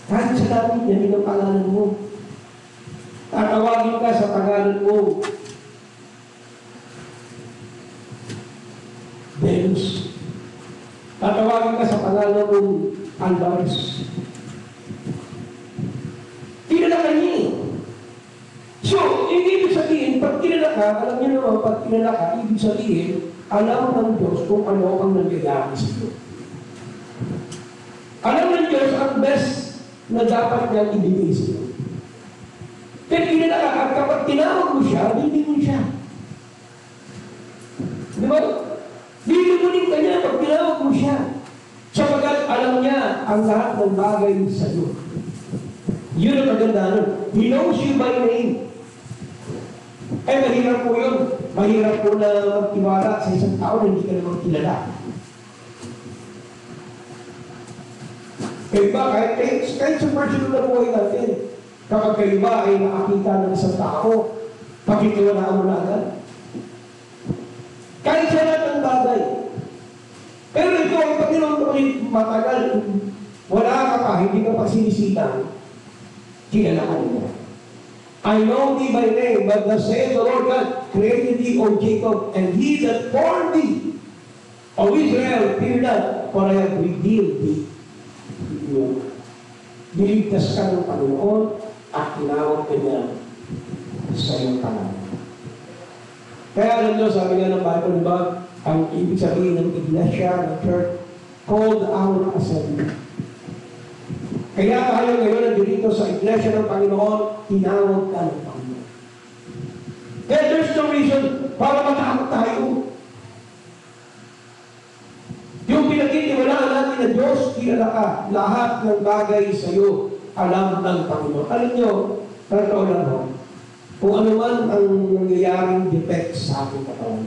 Kahit sa dami, yan yung pangalan mo. Tatawagin ka sa pangalan mo, Venus. Tatawagin ka sa pangalan mo, Alvarez. Kilala ka niya. So, ibig sabihin, pag kilala ka, alam niyo naman, pag kilala ka, ibig sabihin, alam ng Diyos kung ano ang nangyayari sa iyo. Alam ng Diyos ang best na dapat niyang ibigay sa iyo. Pero kilala ka, at kapag tinawag mo siya, bibigyan mo siya. Di ba? Bibigyan ka niya pag tinawag mo siya. Sapagat alam niya ang lahat ng bagay sa iyo. Yun ang kagandahan. He knows you by name. Eh, mahirap po yun. Mahirap po na magtiwala sa isang tao na hindi ka naman kilala. Kaya ba, kahit sa personal na buhay natin, kapag kayo ba ay nakakita ng isang tao, pakitiwalaan mo na agad. Kahit sa lahat ng bagay. Pero ito, ang Panginoon ko matagal, wala ka pa, hindi ka pa sinisita, kilala ka niya. I know thee by name, but thus saith the Lord God, created thee, O Jacob, and he that formed thee, O Israel, fear not, for I have redeemed thee. Niligtas ka ng Panginoon at tinawag ka niya sa iyong pangalan. Kaya alam nyo, sabi nga ng Bible, diba, ang ibig sabihin ng iglesia, ng church, called out assembly. Kaya tayo ngayon nandito sa iglesia ng Panginoon, tinawag ka ng Panginoon. kilala ka. Lahat ng bagay sa iyo, alam ng Panginoon. Alam nyo, totoo lang ho, kung ano man ang nangyayaring defect sa ating katawan,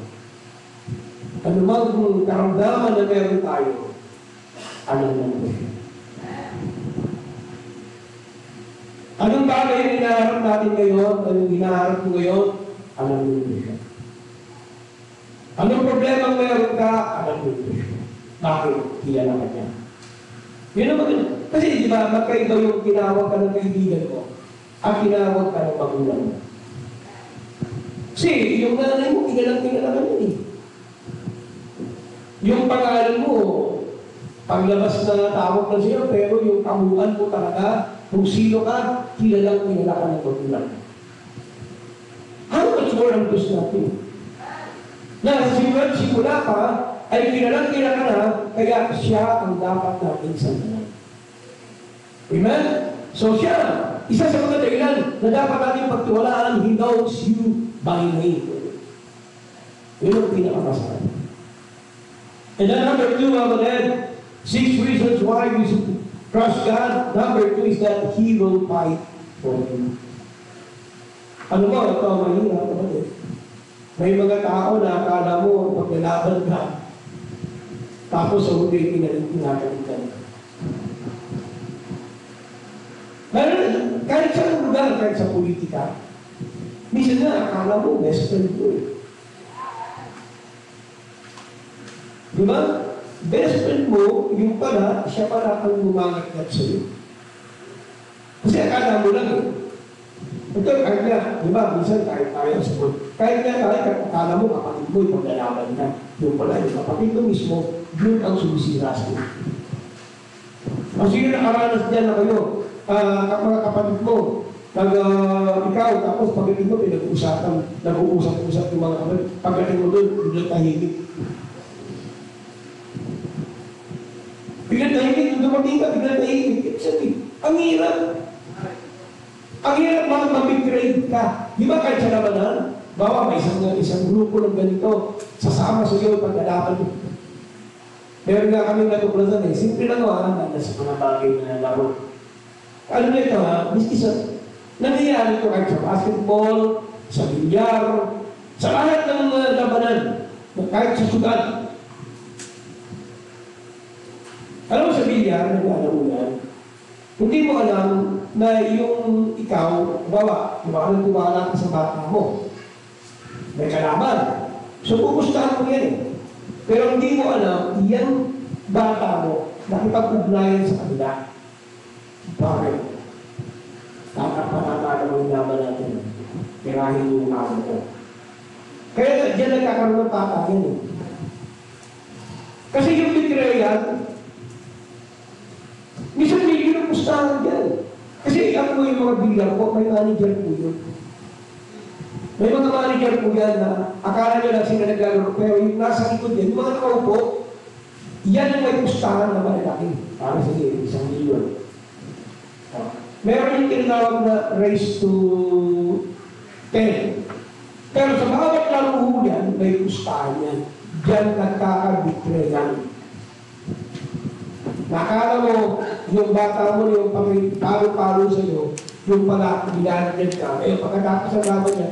ano man kung karamdaman na meron tayo, alam ng Panginoon. Anong bagay ang hinaharap natin ngayon? Anong hinaharap mo ngayon? Alam mo yun. Anong problema ang meron ka? Alam mo yun. Bakit? Kilala ka niya. Yun naman yun. Kasi di ba, magkaiba yung tinawag ka ng kaibigan mo at tinawag ka ng magulang mo. Kasi yung nanay mo, kilala ka niya eh. Yung pangalan mo, paglabas na tawag na siya, pero yung kamuan mo talaga, kung sino ka, kilala ka ng magulang. How much more ang gusto natin? Na simula pa, ay kilala na, kaya siya ang dapat natin sandalan. Amen? So siya, isa sa mga dahilan na dapat natin pagtiwalaan, He knows you by name. Yun ang pinakamasalan. And then number 2, mga kapatid, 6 reasons why we should trust God. Number 2 is that He will fight for you. Ano ba? Ito, mahirap, kapatid. May mga tao na akala mo paglalaban ka, tapos sa huli pinagalitan. Kahit sa lugar, kahit sa politika, minsan na akala mo best friend ko eh. Diba? Best friend mo, yung pala, siya pala ang bumangat sa iyo. Kasi akala mo lang eh. Ito, kahit nga, di ba, minsan kahit tayo sa school, kahit nga tayo, akala mo kapatid mo, ipaglalaban ka. Yung pala, yung kapatid mo mismo, yun ang sumisira sa iyo. Ang sino nakaranas dyan na kayo, mga kapatid mo, ikaw, tapos pagdating mo, nag-uusap-usap yung mga kapatid, pagdating mo doon, biglang tahimik. Biglang tahimik, yung dumating ka, biglang tahimik. Ang hirap. Ang hirap mga mag-grade ka. Di ba kahit sa labanan? Bawa, may isang grupo ng ganito, sasama sa iyo pagkalaban mo. Meron nga kaming natuklasan eh. Simple lang nasa mga bagay na laro. Ano na ito miski sa, nangyayari ito kahit sa basketball, sa bilyar, sa lahat ng labanan, kahit sa sugat. Alam mo sa bilyar, nag-alaro yan, hindi mo alam na yung ikaw, bawa, tiwala ka sa bata mo. May kalaban. So, pupustahan mo yan eh. Pero hindi mo alam, yung bata mo, nakipag-ugnayan sa kanila. Bakit? Nakapatala mo yung laban natin. Tirahin mo yung amo ko. Kaya dyan nagkakaroon ng patayan eh. Kasi yung betrayal, minsan may ginupustahan dyan. Kasi ako yung mga bilyar ko, may manager po yun. May mga manager po yan na akala nyo lang sila naglalaro, pero yung nasa likod yan, yung mga nakaupo, yan ang may pustahan na malalaki. Para sige, 1 milyon. Meron yung tinawag na raise to 10. Pero sa bawat laro yan, may pustahan yan. Diyan nagkakabitreyan. Nakala mo, yung bata mo, yung palo-palo sa iyo, yung pala, ginanagyan ka. Eh, pagkatapos ang laban niya,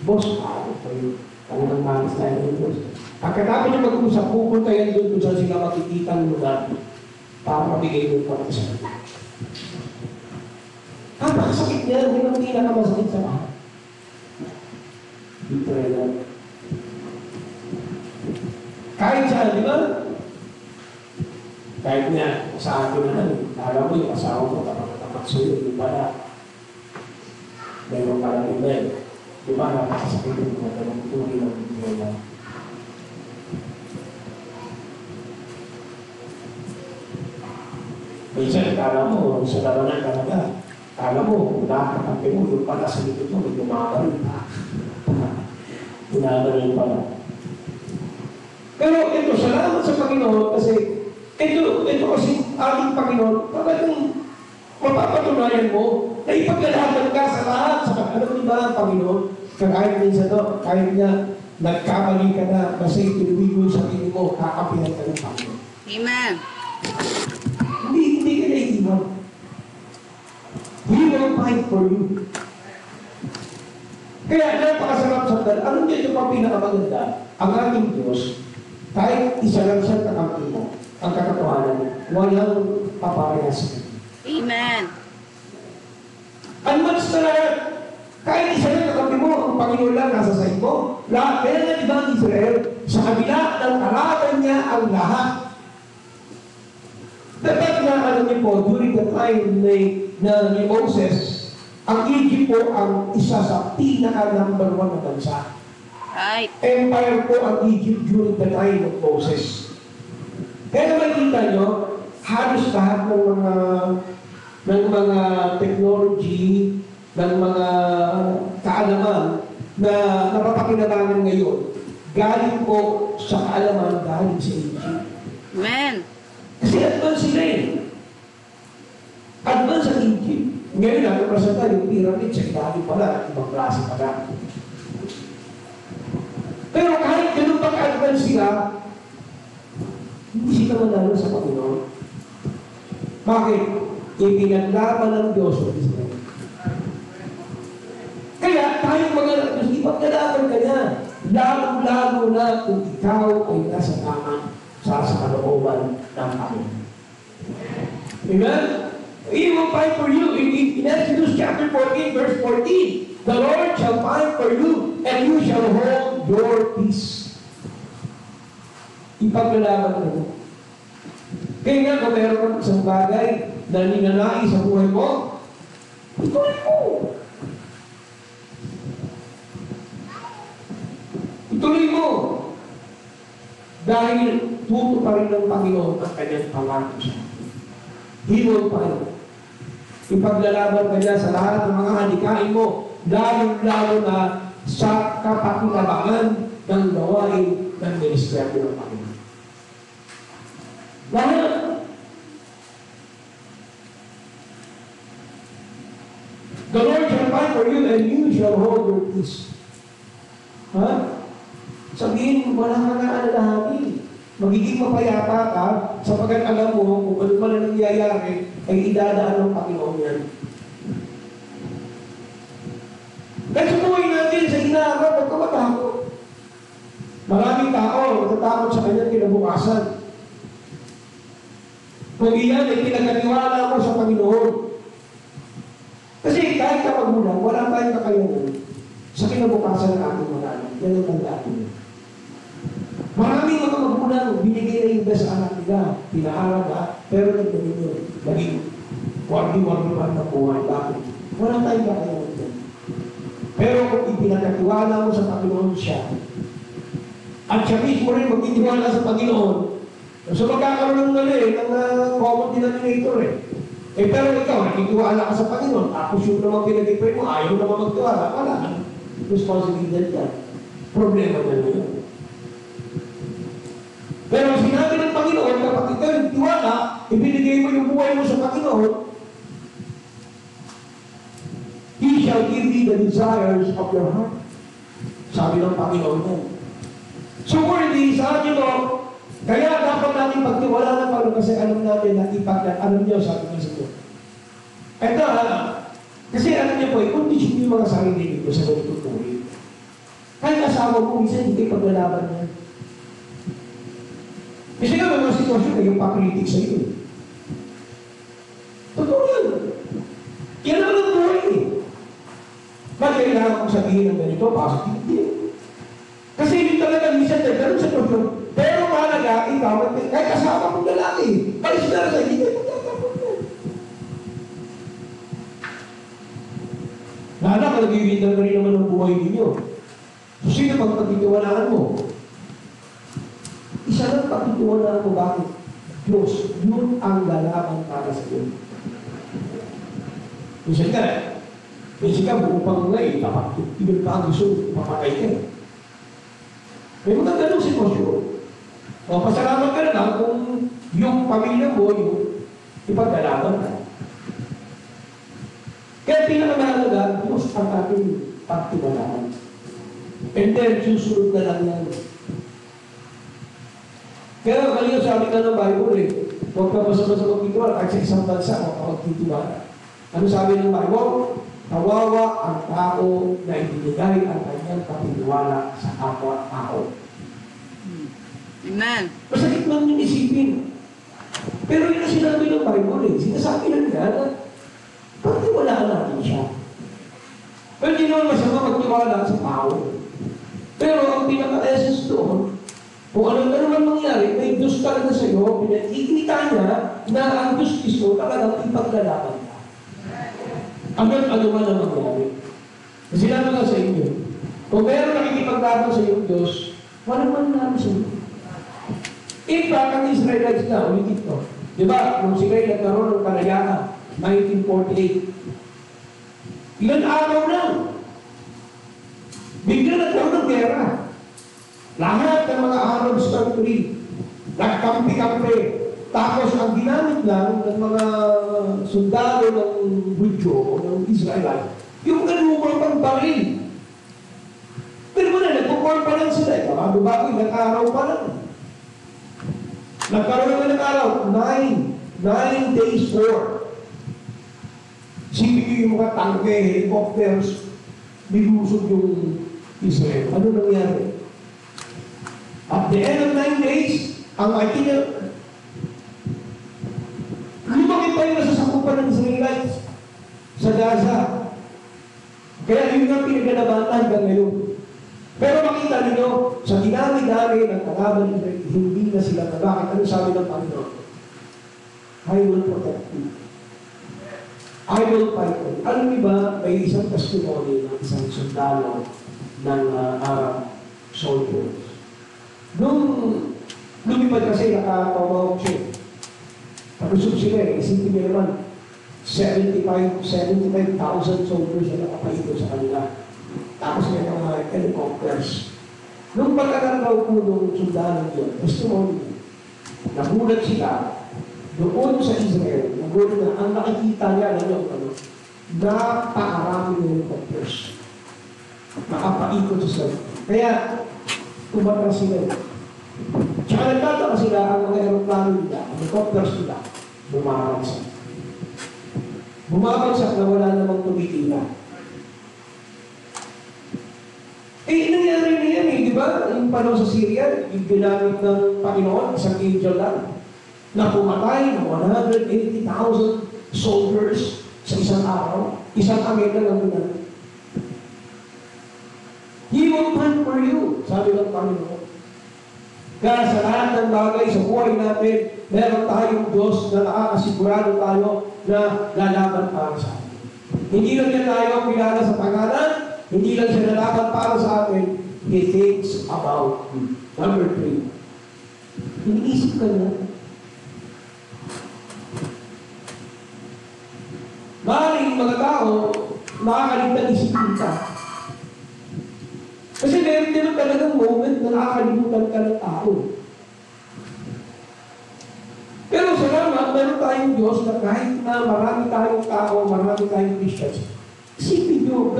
boss, palo pa yun. Talagang malas na yun, boss. Pagkatapos niya mag-usap, pupunta yan doon kung saan sila makikita ng lugar para mabigay mo pa sa iyo. Napakasakit niya, hindi naman pinakamasakit sa lahat. Betrayal. Kahit saan, di ba? Kahit nga, sa akin naman, alam mo yung asawa mo, tapat sa iyo, di ba na? Meron ka lang iba eh. Di ba, napakasakit yung mga dalawang tuloy ng betrayal. Minsan, kala mo, sa labanan talaga, kala mo, nakakampi mo, yung pala sa likod mo, may lumaban. Tinagal pala. Pero ito, salamat sa Panginoon kasi ito kasi ating Panginoon, talagang mapapatunayan mo na ipaglalaban ka sa lahat sa alam ba ang Panginoon? Kahit minsan to, kahit niya nagkamali ka na, kasi tinuwi mo sa sarili mo, kakapihan ka ng Panginoon. Amen. iwan. He will fight for you. Kaya napakasarap sa dal. Ano dito pa pinakamaganda? Ang ating Diyos, kahit isa lang siya kakampi mo, ang kakatawanan, walang paparehas. Amen. Unmatched na lahat. Kahit isa lang kakampi mo, ang Panginoon lang nasa side mo. Lahat, kaya nga ibang Israel, sa kabila ng kalaban niya ang lahat. Dapat na alam niyo po, during the time ni Moses, ang Egypt po ang isa sa pinaka-number 1 na bansa. Right. Empire po ang Egypt during the time of Moses. Kaya makikita nyo, halos lahat ng mga technology, ng mga kaalaman na napapakinabangan ngayon, galing po sa kaalaman galing sa Egypt. Amen. Kasi advance sila eh. Advance sa Egypt. Ngayon lang, napresenta yung pyramid sa ilalim pala, ibang klase pala. Pero kahit ganun pag-advance sila, hindi sila manalo sa Panginoon. Bakit? Ipinaglaban ng Diyos sa Israel. Kaya tayong mga Diyos, ipagkalaban ka niya. Lalo-lalo na kung ikaw ay nasa tamang sa kalooban ng Panginoon. Amen? He will fight for you. In Exodus chapter 14, verse 14, the Lord shall fight for you, and you shall hold your peace. Ipaglalaban mo. Kaya nga, kung meron kang isang bagay na ninanais sa buhay mo, ituloy mo. Ituloy mo. Dahil tuto pa rin ng Panginoon ang kanyang pangako siya. He will fight. Ipaglalaban ka niya sa lahat ng mga hadikain mo, lalo-lalo na sa kapakinabangan ng gawain ng ministeryo ng Panginoon. Dahil, the Lord shall fight for you and you shall hold your peace. Ha? Sabihin, wala ka na alalahanin. Magiging mapayapa ka sapagkat alam mo kung ano man ang nangyayari ay idadaan ng Panginoon yan. Kasi buhay natin sa hinaharap, huwag ka matakot. Maraming tao natatakot sa kanyang kinabukasan. Kung iyan ay pinagkatiwala mo sa Panginoon. Kasi kahit ka magulang, wala tayong kakayanan sa kinabukasan ng ating mga anak. Yan ang tandaan mo. Maraming mga magulang, binigay na yung best anak nila, pinaaral na, pero nagdanin yun, naging wardi-wardi pa ng buhay. Bakit? Wala tayong kakayanan yan. Pero kung ipinagkatiwala mo sa Panginoon siya, at siya mismo rin magtitiwala sa Panginoon, so magkakaroon ng mali ng common denominator eh. Pero ikaw, nakitiwala ka sa Panginoon, tapos yung naman pinag-ipay mo, ayaw naman magtiwala, wala. Responsibility yan. Problema na yun. Pero sinabi ng Panginoon, kapag ikaw yung tiwala, ibinigay mo yung buhay mo sa Panginoon, He shall give thee the desires of your heart. Sabi ng Panginoon yan. So worthy, sabi nyo, kaya dapat natin pagtiwala ng Panginoon kasi alam natin na alam niyo, sabi niya sa iyo. Ito kasi alam niyo po, i-condition yung mga sarili nito sa ganitong tuloy. Kahit asawa mo, minsan hindi paglalaban niya. Kasi nga may mga sitwasyon na yung pakritik sa iyo. Totoo yan. Yan ang ng buhay eh. Ba't kailangan kong sabihin ng ganito? Positive din. Kasi yun talaga minsan na ganun sa sitwasyon. Pero mahalaga, ikaw, kahit kasama mong lalaki, palis na sa hindi kayo magtatapon yan. Lala ka nag-iwindang na rin naman ng buhay ninyo. So sino pag pagtitiwalaan mo? Isa lang pagtitiwalaan mo, bakit? Diyos, yun ang lalaban para sa iyo. Minsan ka, buong pang ngayon, tapos pa ang gusto, papatay ka. May mga ganong sitwasyon. O, pasalamat ka na kung yung pamilya mo, yung ipagdalaban ka. Kaya pinakamahalaga, Diyos ang ating pagtiwalaan. And then, susunod na lang yan. Kaya kanina sabi ka ng Bible Huwag ka basta-basta magtitiwala kahit sa isang bansa, huwag ka magtitiwala. Ano sabi ng Bible? Kawawa ang tao na ibinigay ang kanyang kapiniwala sa kapwa-tao. Amen. Masakit lang yung isipin. Pero yun ang sinabi ng Bible eh. Sinasabi lang niya na pagtiwalaan natin siya. Pero hindi naman masama magtiwala sa tao. Pero ang pinaka-essence doon, kung ano man mangyari, may Diyos talaga sa iyo, pinakikita niya na ang Diyos Kristo talagang ipaglalaban ka. Ano man ang mangyari. Kasi sinabi ko sa inyo, kung meron nakikipaglaban sa iyong Diyos, walang mangyari sa iyo. In fact, ang Israelites na, ulitin ko. Di ba, nung sila nagkaroon ng kalayaan, 1948, ilan araw lang, bigla nagkaroon ng gera. Lahat ng mga Arabs country, nagkampi-kampi. Tapos ang ginamit lang ng mga sundalo ng Hudyo, ng Israelite, yung ganumang pang baril. Pero wala, nagpuporm pa lang sila. Bago-bago, ilang araw pa lang. Nagkaroon na ng araw, 9 days war. Sipin yung mga tangke, helicopters, nilusog yung Israel. Ano nangyari? At the end of 9 days, ang itinerary, lumaki pa yung nasasakupan ng Israelites sa Gaza. Kaya yun nga pinagalabanan hanggang ngayon. Pero makita ninyo, sa dinami-dami ng kalaban ng Israel, hindi na sila na bakit. Ano sabi ng Panginoon? I will protect you. I will fight you. Alam niyo ba, may isang testimony ng isang sundalo ng Arab soldiers. Nung lumipad kasi nakapamahok siya. Tapos sila isipin niya naman, 75,000 soldiers na nakapaito sa kanila. Tapos may mga helicopters. Nung pagkakataon po nung sundalo yun, testimony, nagulat sila doon sa Israel, nagulat na ang nakikita niya, napakarami ng helicopters. Nakapaikot sa sila. Kaya, tumatras sila. Tsaka nagtataka sila ang mga aeroplano nila, ang helicopters nila, bumabagsak. Bumabagsak na wala namang tumitila. Nangyari na yan di ba? Yung panahon sa Syria, yung ginamit ng Panginoon, isang angel lang, na pumatay ng 180,000 soldiers sa isang araw, isang Amerika lang ginamit. He will fight for you, sabi ng Panginoon. Kaya sa lahat ng bagay sa buhay natin, meron tayong Diyos na nakakasigurado tayo na lalaban para sa atin. Hindi lang yan tayo kilala sa pangalan, hindi lang siya lalaban para sa atin, He thinks about you. Number 3. Iniisip ka na. Maaaring mga tao, makakalimutan isipin ka. Kasi meron din talagang moment na nakakalimutan ka ng tao. Pero salamat, meron tayong Diyos na kahit na marami tayong tao, marami tayong Christians, isipin nyo,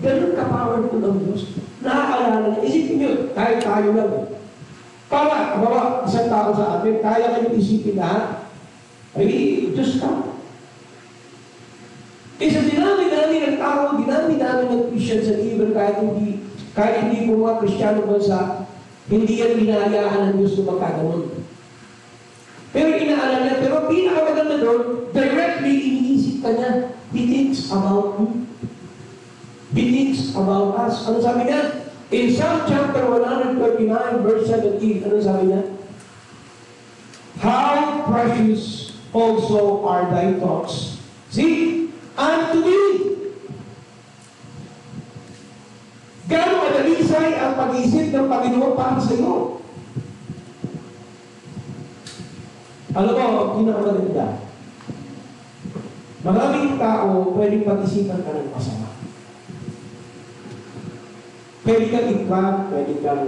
ganun ka-powerful ang Diyos. Nakakaalala niya. Isipin nyo, kahit tayo lang. Para, bawa, isang tao sa atin, kaya kayo isipin lahat. Ay, Diyos ka. Sa dinami-dami ng tao, dinami-dami ng Christians at even kahit hindi po mga Kristiyano bansa, hindi yan binayaan ng Diyos na magkaganon. Pero inaalala niya, pero pinakamaganda doon, directly iniisip ka niya, He thinks about you. He thinks about us. Ano sabi niya? In Psalm chapter 139, verse 17, ano sabi niya? How precious also are thy thoughts. See? Unto me. Gano'ng madalisay ang pag-iisip ng Panginoon para sa iyo. Alam mo, pinakamaganda. Maraming tao pwedeng pag-isipan ka ng masama. Pwede kang i-trap, pwede kang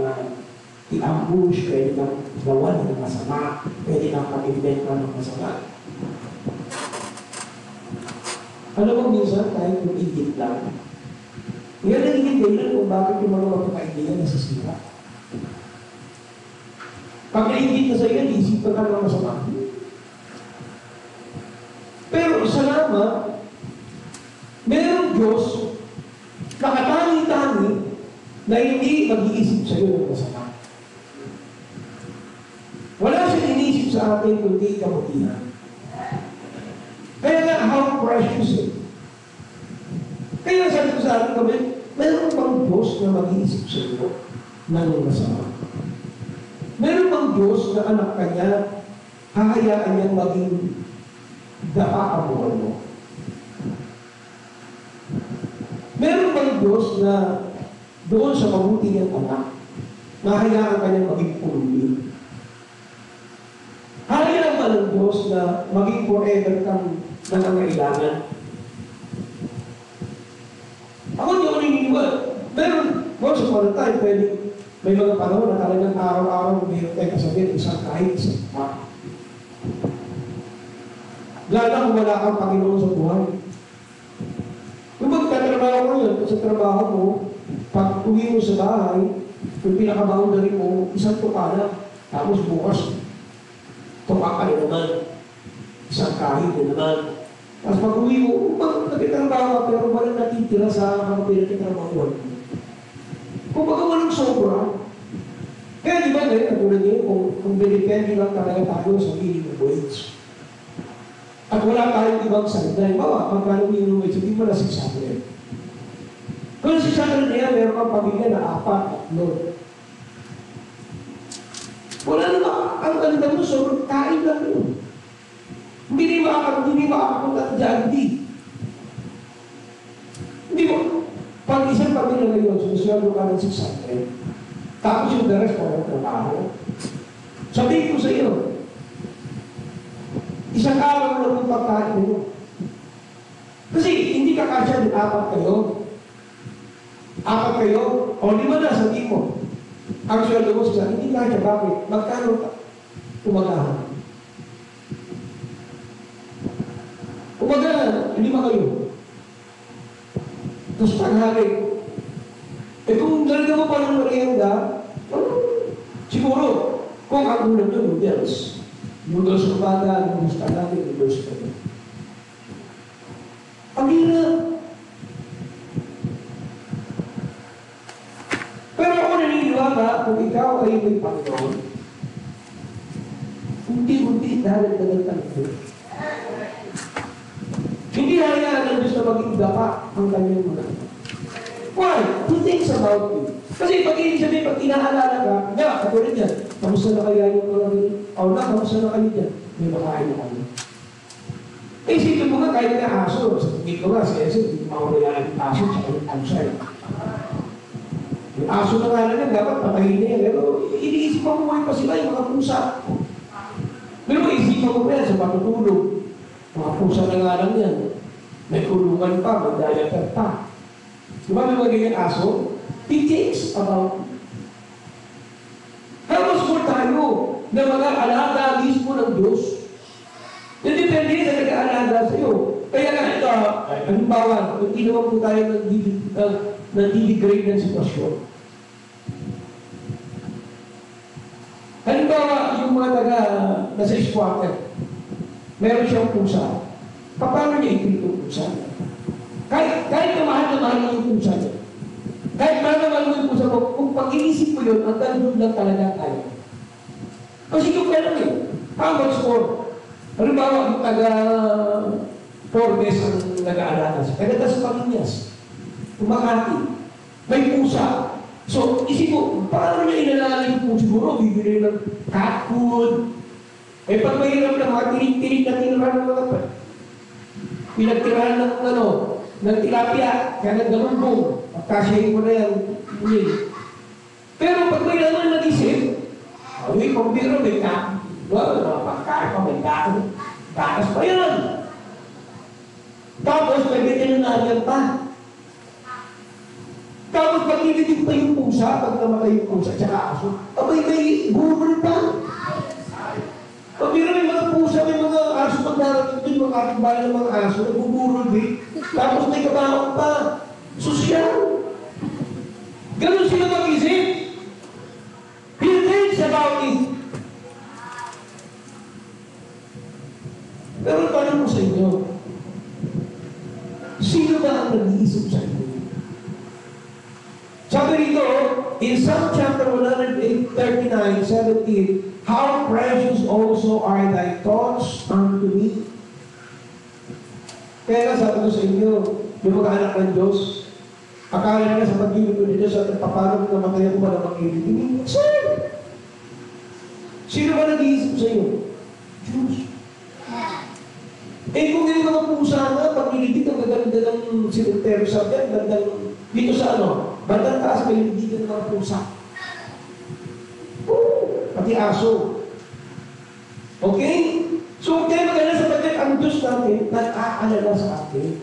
i-ambush, pwede kang gawan ng masama, pwede kang mag-invent ng masama. Alam mo minsan, kahit yung igit lang, yan ang igit kung bakit yung mga magkakaibigan nasisira. Pag naigit na sa iyo, isipan ka ng masama. Pero salamat, merong Diyos na katangi-tangi na hindi mag-iisip sa iyo ng masama. Wala siyang inisip sa atin kundi kabutihan. Kaya nga, how precious it. Kaya sabi ko sa atin kami, meron bang Diyos na mag-iisip sa iyo ng masama? Meron bang Diyos na anak kanya, hahayaan niyang maging dapakabuhan mo? Meron bang Diyos na doon sa mabuti niyang anak, mahayaan kanyang maging pulili? Hayaan ba ng Diyos na maging forever kang nangangailangan? Ako hindi ako naniniwala. Meron, once upon a time, pwede, may mga panahon na talagang araw-araw mayroon tayo kasabihin, isang kahit isang pa. Lalo kung wala kang Panginoon sa buhay. Kung magtatrabaho mo yun, sa trabaho mo, pag uwi mo sa bahay, yung pinaka-boundary mo, isang tukala, tapos bukas, tukaka na naman, isang kahit na naman. Tapos pag uwi mo, nagtitrabaho ka, pero walang natitira sa mga pinagtitrabaho. Kung baga walang sobra, kaya di ba ngayon, katulad niyo, kung binipende lang talaga tayo sa minimum wage. At wala tayong ibang salita. Bawa, magkano minimum wage, hindi mo na 600. Kung 600 na yan, meron kang pamilya na 4, 3. Wala naman, ang ganda mo, sobrang kain lang yun. Hindi makakapunta ng Jollibee. Hindi mo, pag isang pamilya ngayon, sumusweldo ka ng 600, tapos yung the rest para trabaho. Sabihin ko sa iyo, isang araw lang yung pagkain mo. Kasi hindi ka kasya din 4 kayo. 4 kayo, o 5 na, sabihin mo. Ang sweldo mo sa hindi kasya, bakit? Magkano umagahan? Umagahan, 5 kayo. Tapos paghari. Eh kung talaga mo palang merienda, siguro, kung ang ulam nyo, noodles. Noodles ng bata, noodles talaga, noodles talaga. Ang hirap. Pero ako naniniwala, kung ikaw ay may Panginoon, unti-unti dahil tagal. Hindi hayaan ng Diyos na maging dapa ang kanyang mga. Why? He thinks about you. Kasi pag sabihin, pag inaalala ka, katulad yan, kamusta na kaya yung mga kamusta na kayo dyan? May makain na kayo. Eh, isipin mo nga, kahit na aso, sabihin ko nga, hindi mawala yung aso sa kanyang outside. Yung aso na nga lang, dapat patayin na yan. Pero iniisip mo pa sila, yung mga pusa. Pero isipan mo pa yan sa matutulog. Mga pusa na nga lang yan. May kulungan pa, may diaper pa. Diba may magiging aso? He thinks about it. How much more tayo na mga alaga mismo ng Diyos? Depende sa nag-aalaga sa iyo. Kaya nga ito, halimbawa, kung ginawa po tayo ng degrade ng sitwasyon. Halimbawa, yung mga nasa squatter, meron siyang pusa. Paano niya itin yung pusa? Kahit na mahal yung pusa niya. Kahit mahal mo yung pusa mo, kung pag-iisip mo yun, ang ganun lang talaga tayo. Kasi yung pera eh. How much more? Halimbawa, yung Forbes ang nag-aalaga siya. Kaya sa Pamilyas, Makati, may pusa. So, isip mo, paano niya inalala yung pusa? Siguro, bibili ng cat food. Eh, pag mahirap na mga tinig na tinirahan ng mga pinagtirahan ng tilapia, kaya naggalumbong. Pagkasyahin mo na yan. Pero pag may naman nag-isip, ay, pambiro, may cat. Pagkain pa, may cat. Takas pa yan. Tapos, may veterinarian pa. Tapos, pag-ibigin pa yung pusa, pag namatay yung pusa, tsaka aso, abay, may gurul pa. Pabiro, may mga pusa, may mga aso pag narating doon, mga kapitbahay ng mga aso, nagbuburol din. Tapos may kabahang pa. Sosyal. Ganun sila mag-isip. He thinks about it. Pero tanong ko sa inyo, nag-iisip sa iyo. Sabi rito, in Psalm chapter 139:17, how precious also are thy thoughts unto me. Kaya nga sabi ko sa inyo, yung mga anak ng Diyos, akala nila sa pag-ibig ko ni Diyos at paano namatay ako ba na mag-ibig? Hindi, sir! Sino ba nag-iisip sa iyo? Diyos. Kung yung mga pusa nga, pag nilitit ang gaganda ng cemetery sa dyan, gandang, dito sa bandang taas, may nilitit ng mga pusa. Pati aso. Okay? So, kaya maganda sapagkat ang Diyos natin, nag-aalala sa atin.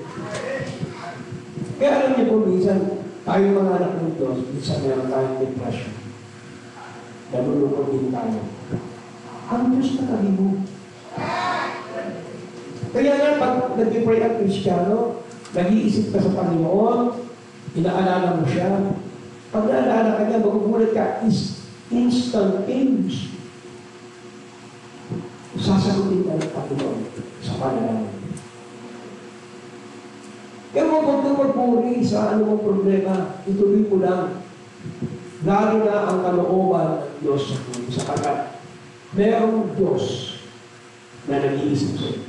Kaya alam niyo po, minsan, tayo mga anak ng Diyos, minsan meron tayong depression. Nalulungkot din tayo. Ang Diyos na tabi mo. Kaya nga, pag nag-pray ang Kristiyano, nag-iisip ka sa Panginoon, inaalala mo siya. Pag naalala ka niya, magugulat ka, instantaneous. Sasagutin ka ng Panginoon sa panalangin. Kaya huwag kang magpuri sa anumang problema, ituloy mo lang. Lalo na ang kalooban ng Diyos sa puso, sapagkat merong Diyos na nag-iisip sa iyo.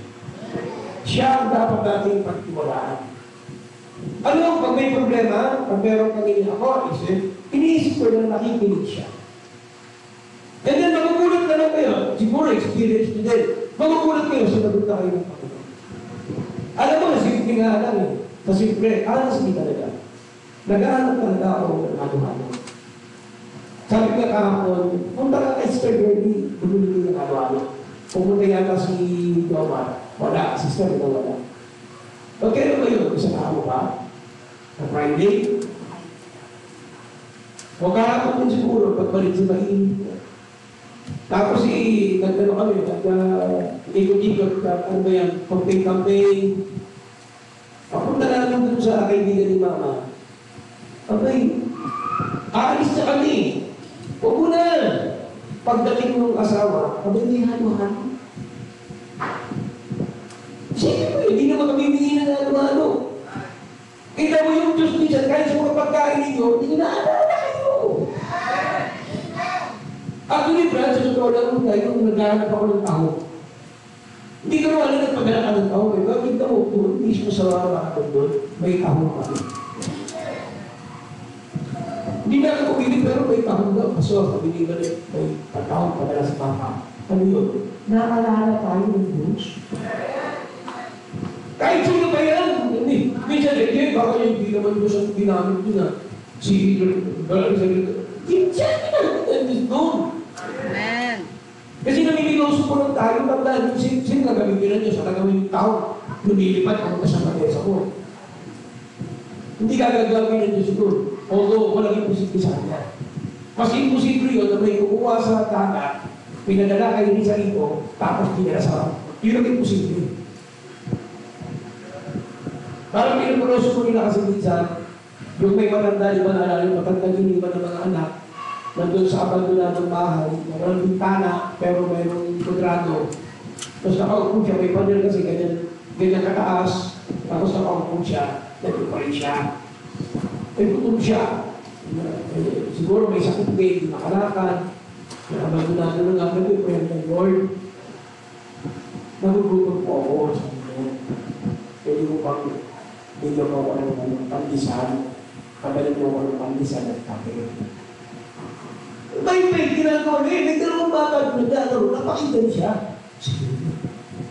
Siya ang dapat nating pagtiwalaan. Pag may problema, pag meron kang iniisip ko na nakikinig siya. And then, magugulat na lang kayo. Siguro, experience nyo din. Magugulat kayo, sinagot na kayo ng Panginoon. Alam mo, simple nga lang eh. Sa simple, sige talaga. Nag-aanap talaga ako ng ano-ano. Sabi ka kahapon, punta ka kay Sister Bernie, bumili ng ano-ano. Pumunta yata si Domar. Wala, sister na wala. Okay na ba yun? Isang araw ba? Na Friday? O kahapon din siguro, pagbalik sa mainit. Tapos nagtano kami, ikot-ikot, ano ba yan, campaign. Papunta namin dun sa kaibigan ni Mama. Okay, aalis na kami. Huwag mo na. Pagdating ng asawa, hindi halo-halo. Sige mo, hindi naman kami humingi ng halo-halo. Kita mo yung Diyos minsan, kahit sa mga pagkain ninyo, hindi na naalala kayo. Actually, Brad, sa totoo lang mo tayo, nung naghahanap ako ng taho. Hindi ko naman alam nagpaghanap ka ng taho. Bakit ka mo, kung mismo sa mga doon, may taho kami. Hindi na ako pumili, pero may taho daw. Kaso, pabili ka rin, may pagkahon padala sa papa. Ano yun? Naalala tayo ng Diyos. Kahit sino ba yan? Hindi. Minsan, baka yung hindi naman Diyos ang ginamit yun na. Si Minsan, ginamit doon. Amen. Kasi namimiloso po lang tayo, tandaan, sino gagamitin na Diyos? Sa gagawin yung tao, lumilipat kung sa matesa mo. Hindi gagagawin ng Diyos doon. Although, walang imposible sa kanya. Mas imposible yun na may kukuha sa dagat, pinadala kayo ni sa ito, tapos dinala sa yun ang imposible. Parang pinupuloso ko nila kasi minsan, yung may matanda, di ba naalala yung matandang iniwan ng mga anak, nandun sa abandona ng bahay, walang bintana, pero mayroong kudrado. Tapos nakaupo siya, may panel kasi ganyan kataas, tapos nakaupo siya, nagpupay siya. May putol siya. Siguro may sakit kayo, nakalakad, abandonado na nga, nagpupay ng Lord. Nagugutom po ako sa inyo. Pwede mo pang bigyan mo ako ng pandesal, kabalan mo ako ng pandesal at kape. May ginagawa niya, may dalawang bata naglalaro, napakita siya.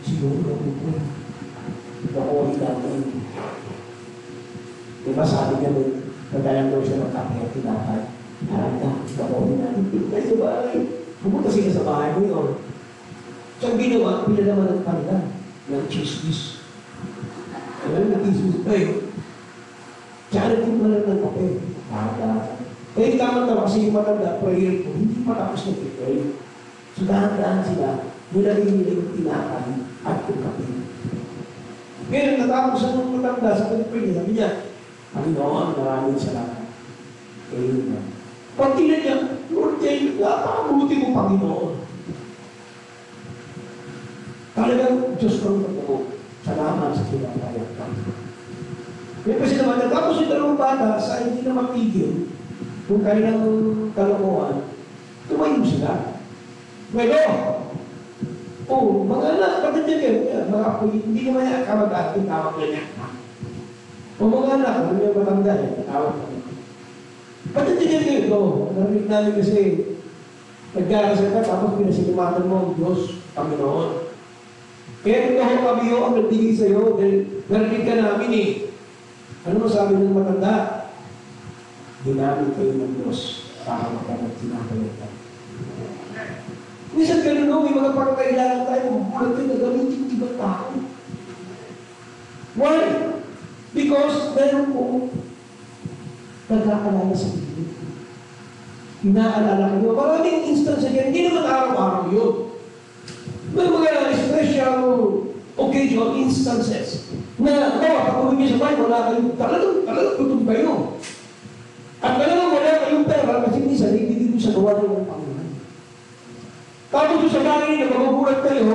Siguro nagugutom. Nakuha natin. Diba sabi niya, nagdalang daw siya ng kape at tinapay. Harap nakuha natin. Kasi ba, pumunta sila sa bahay mo yun. So, ang ginawa, pinalaman ng kanila ng chismis. Alam na chismis kayo. Tsaka nagtimpalan ng kape. Kaya tama-tama kasi yung matanda, prayer ko, hindi matapos nag-pray. So, dahan-dahan sila, nilagay nila yung tinapay at yung kape. Ngayon, natapos sa mga matanda sa pag-pray niya, sabi niya, Panginoon, maraming salamat. Amen. Pag tinan niya, Lord, kayo, napakabuti mo, Panginoon. Talagang Diyos kong totoo. Salamat sa pinapayag ka. Yung kasi naman, tapos yung dalawang bata sa hindi na mapigil kung kanilang kalokohan, tumayo sila. Pero, mga anak, pagdating kayo, mga apo, hindi naman yan kamag-anak, yung tawag ganyan. O mga anak, ano yung matanda eh, tawag ganyan. Pagdating kayo ito, narinig namin kasi, nag-aaral ka, tapos pinasilimatan mo ang Diyos, Panginoon. Kaya ito kami ang nagbigay sa'yo, dahil narinig ka namin eh. Ano masabi ng matanda? Ginamit kayo ng Diyos para magkaroon sinakalitan. Minsan ganun no, may mga pagkailangan tayo, bulat kayo nagamitin ng ibang tao. Why? Because meron po nagkakaalala sa Biblia. Inaalala kayo. Maraming instance yan, hindi naman araw-araw yun. May mga special occasional instances na pag-uwi niyo sa bahay, wala kayong, talagang gutom kayo. At talagang wala kayong pera kasi minsan, hindi dito sa gawa ng Panginoon. Tapos sa bahay na magugulat kayo,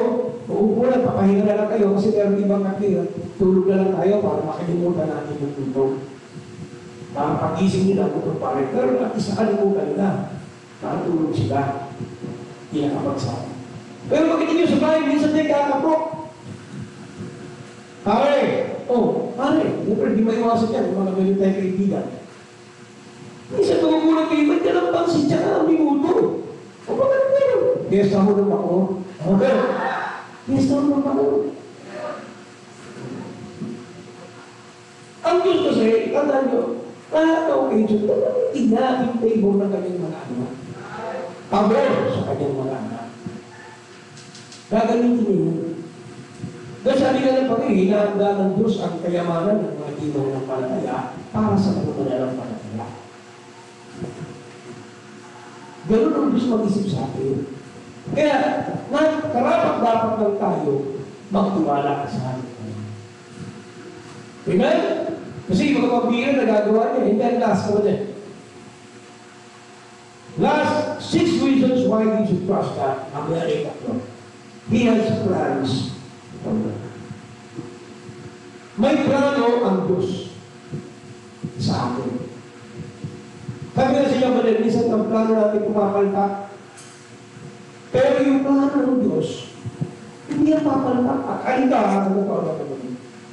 papahinga na lang kayo kasi meron ibang kakira, tulog na lang tayo para makalimutan natin yung tutong. Para pag-ising nila, gutom pa rin. Pero isaan mo kanila, para tulog sila. Hindi nakapagsabi. Pero makita niyo sa bahay, minsan tayo kakapok. Pare, siyempre di maiwasan yan, mga ganyan tayo kaibigan. Minsan magugulat kayo, ba't ka lang pansin, tsaka ang minuto? O bakit kayo? Gesta mo naman ako. Okay. Gesta mo naman ako. Ang Diyos kasi, tandaan nyo, lahat ng occasion, ina yung table ng kanyang mga anak. Pabor sa kanyang mga anak. Gagamitin niyo yun. Dahil sabi nga ng Panginoon, hinahanda ng Diyos ang kayamanan ng mga tinaw ng palataya para sa pagmamanalang palataya. Ganun ang Diyos mag-isip sa atin. Kaya, karapat-dapat lang tayo magtiwala sa atin. Amen? Kasi mga pambira nagagawa niya, hindi ang last ko dyan. Last 6 reasons why we should trust God. Ang nangyari tatlo. He has plans. May plano ang Diyos sa atin. Sabi na siya ba minsan ang plano natin pumapalpak. Pero yung plano ng Diyos, hindi ang papalpak.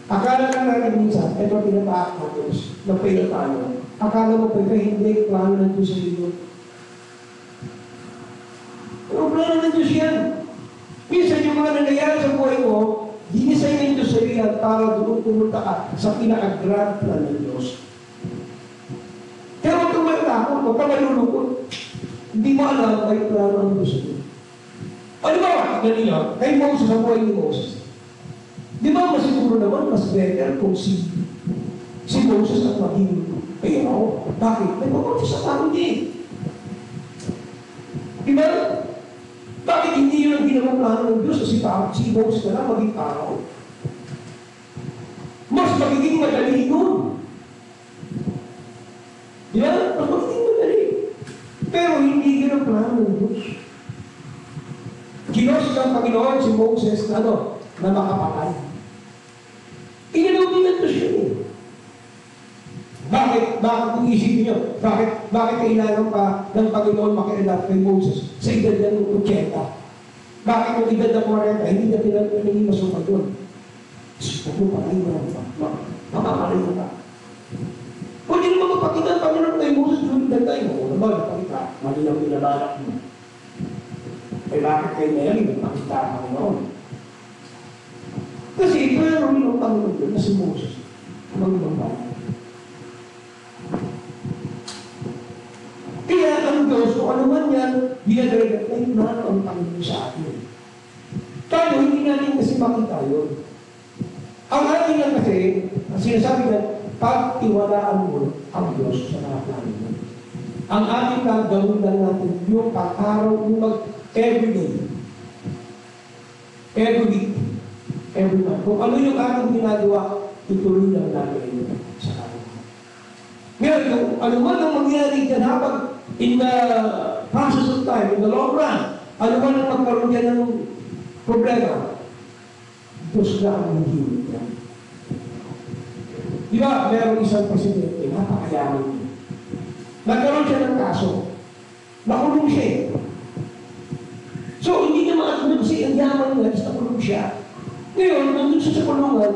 Akala lang natin minsan, ito pinataak ng Diyos, na fail tayo. Akala mo pa hindi plano ng Diyos sa iyo. Pero plano ng Diyos yan. Minsan yung mga nangyayari sa buhay mo, dinisay ng Diyos sa iyo yan para doon pumunta ka sa pinaka-grand plan ng Diyos. Kaya huwag kang matakot, huwag kang malulukot. Hindi mo alam ay plano ng Diyos sa iyo. Ano ba? Ganun yun, kay Moses, ang buhay ni Moses. Di ba masiguro naman, mas better kung si Moses ang maging, bakit? May Moses ang tao niya. Di ba? Bakit hindi yun ang ginawang plano ng Diyos? Kasi si Moses na lang maging tao. Mas magiging madali yun. Di ba? Mas magiging madali. Pero hindi yun ang plano ng Diyos. Ginos ng Panginoon si Moses na makapatay. Inalaw din ang Diyos yun eh. Bakit kung isipin nyo, bakit kailangan pa ng Panginoon makialam kay Moses sa edad ng 80? Bakit kung edad ng 40, hindi na pinaging masumag doon? Huwag mo pala yun, mapapalay mo ka. Pwede naman mapakita ang Panginoon kay Moses doon edad tayo. O naman, napakita, mali lang pinabalak mo. Eh bakit kayo ngayon, nagpakita ang Panginoon? Kasi plano rin ang Panginoon doon na si Moses, mag-ibang bayan. Kaya ang Diyos, kung ano man yan, ginagalit ay plano ang Panginoon sa atin. Tayo, hindi natin kasi makita yun. Ang ating lang kasi, ang sinasabi na, pagtiwalaan mo ang Diyos sa mga plano mo. Ang ating lang gawin lang natin yung pag-araw, yung everyday. Every week. Every month. Kung ano yung ating ginagawa, ituloy lang natin sa atin. Ngayon, kung ano man ang mangyari dyan habang in the process of time, in the long run, ano man ang magkaroon yan ng problema, Diyos na ang hihilip yan. Di ba, meron isang presidente, napakayaman niya. Nagkaroon siya ng kaso. Nakulong siya eh. So, hindi niya makatulog kasi ang yaman niya, is nakulong siya. Ngayon, nandun siya sa kulungan,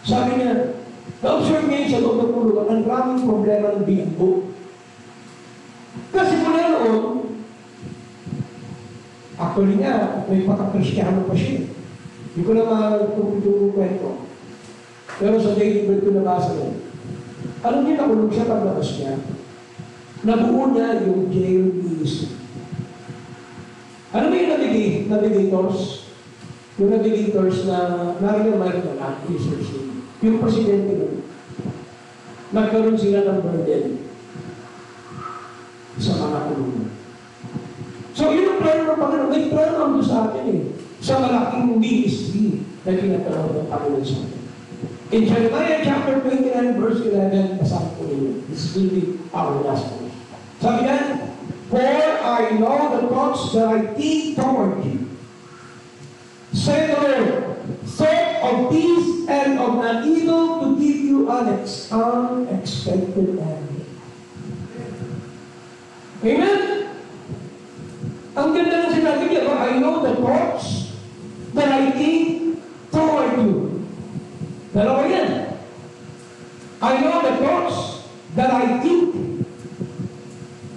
sabi niya, na-observe niya sa loob ng kulungan, ang maraming problema ng bilanggo. Kasi mula noon, actually nga, may pagka-Kristiyano pa siya. Hindi ko naman itong kwento. Pero sa daily bird ko nabasa niya. Alam niya, nakulong siya paglabas niya. Nabuo niya yung jail ministry. Ano ba yung navigators? Yung navigators na narinig na lang, yung presidente nun, nagkaroon sila ng burden sa mga kulungan. So, yun ang plano ng Panginoon. May plano ang Diyos sa atin eh. Sa malaking ministry na pinagkaroon ng Panginoon sa atin. In Jeremiah chapter 29, verse 11, basahin ko rin. This will be our last verse. Sabi yan, for I know the thoughts that I think toward you. Say the Lord, thought of peace and of not evil to give you unexpected end. Amen? Ang ganda ng sinabi niya, I know the thoughts that I think toward you. Dalawa yan. I know the thoughts that I think.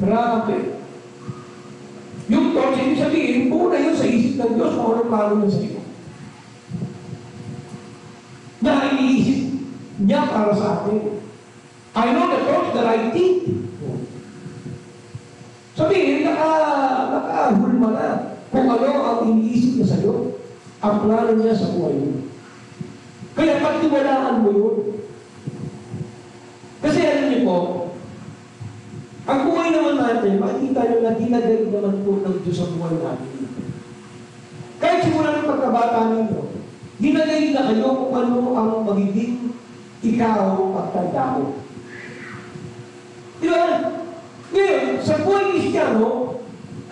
Grabe. Yung thoughts, ibig sabihin, una yun sa isip ng Diyos kung anong plano niya sa iyo. Na iniisip niya para sa atin. I know the thoughts that I think. Sabihin, nakahulma na kung ano ang iniisip niya sa iyo, ang plano niya sa buhay mo. Kaya pagtiwalaan mo yun. Kasi alam niyo po, ang buhay naman natin, makikita nyo na dinagaling naman po ng Diyos ang buhay natin. Kahit simula ng pagkabata ninyo, dinagaling na kayo kung ano ang magiging ikaw pagtanda mo. Di ba? Ngayon, sa buhay Kristiyano,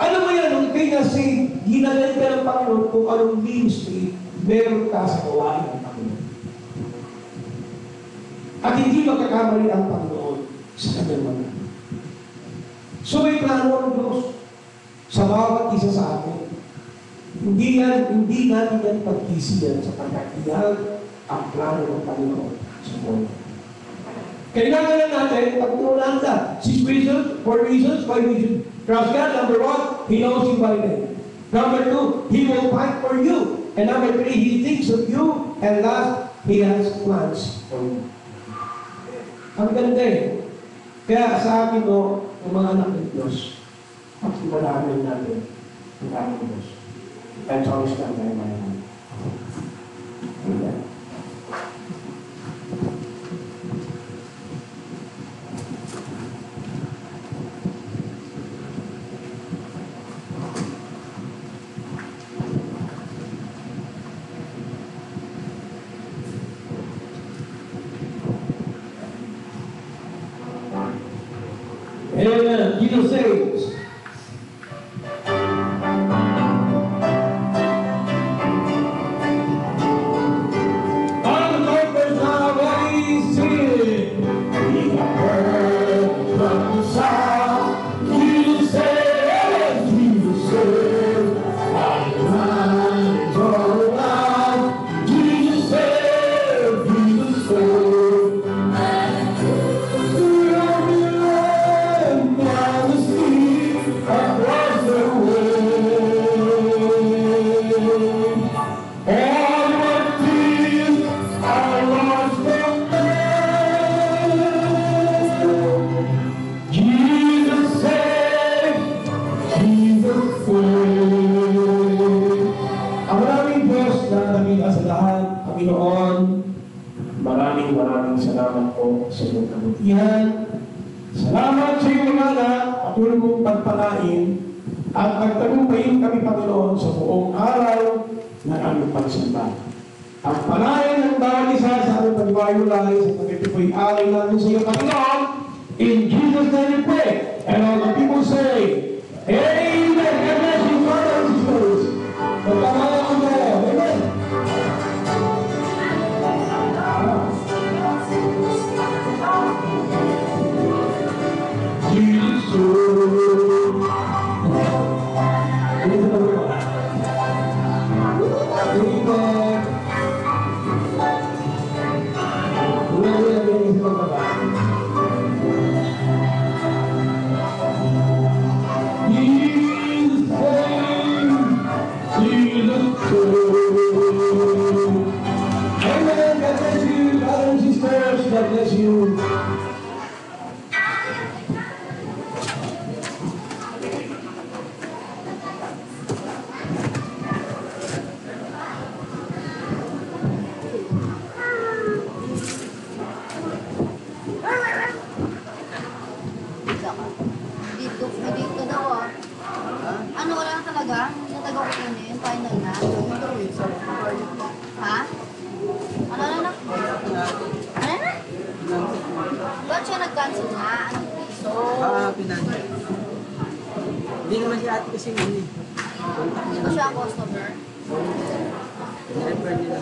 ano mo yan, nung kayo na-save, dinagaling ka ng Panginoon kung anong ministry meron ka sa gawain ng Panginoon. At hindi magkakamali ang Panginoon sa kanyang mga. So may plano ng Diyos sa bawat isa sa atin. Hindi natin yan pagkisiyan sapagkat iyan ang plano ng Panginoon sa buhay. Kailangan na natin pagtuunan sa 6 reasons, 4 reasons, 5 reasons. Trust God, number 1, He knows you by name. Number 2, He will fight for you. And number 3, He thinks of you. And last, He has plans for you. Ang ganda eh. Kaya sa akin mo, ang mga anak ng Diyos, pagtiwalaan natin ang ating Diyos. That's always done by my hand. Amen. Amen. Jesus saves. Maraming salamat po sa iyong kabutihan. Salamat sa iyong mga anak, patuloy mong pagpalain at pagtagumpayin kami, Panginoon, sa buong araw ng aming pagsamba. Ang palain ng bawat isa sa aming pagwayulay sa pagkatipoy alay namin sa iyo, Panginoon. In Jesus' name we pray. And all the people say, Amen. God bless you, brothers and sisters. Magpamalang ang Lord. Amen. talaga? Natagaw ko yun eh, final na. Ha? Ano na? Ano na? Ba't siya nag-cancel na? Anong piso? Pinansin. Hindi naman si ate kasi yun eh. Hindi ba siya ang customer? Nirefer nila.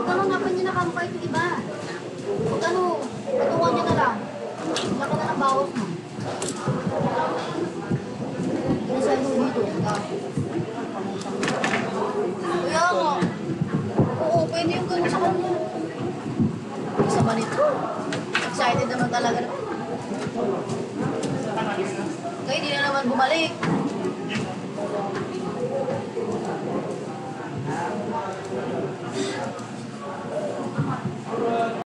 Hanapan niyo na kampay ito iba. Huwag patuwan niyo na lang. Laki na ng bawas mo. Pinasahin mo dito. Kaya nga. Oo, pwede yung gano'n sa kanya. Isa ba nito? Excited naman talaga. Kaya hindi na naman bumalik.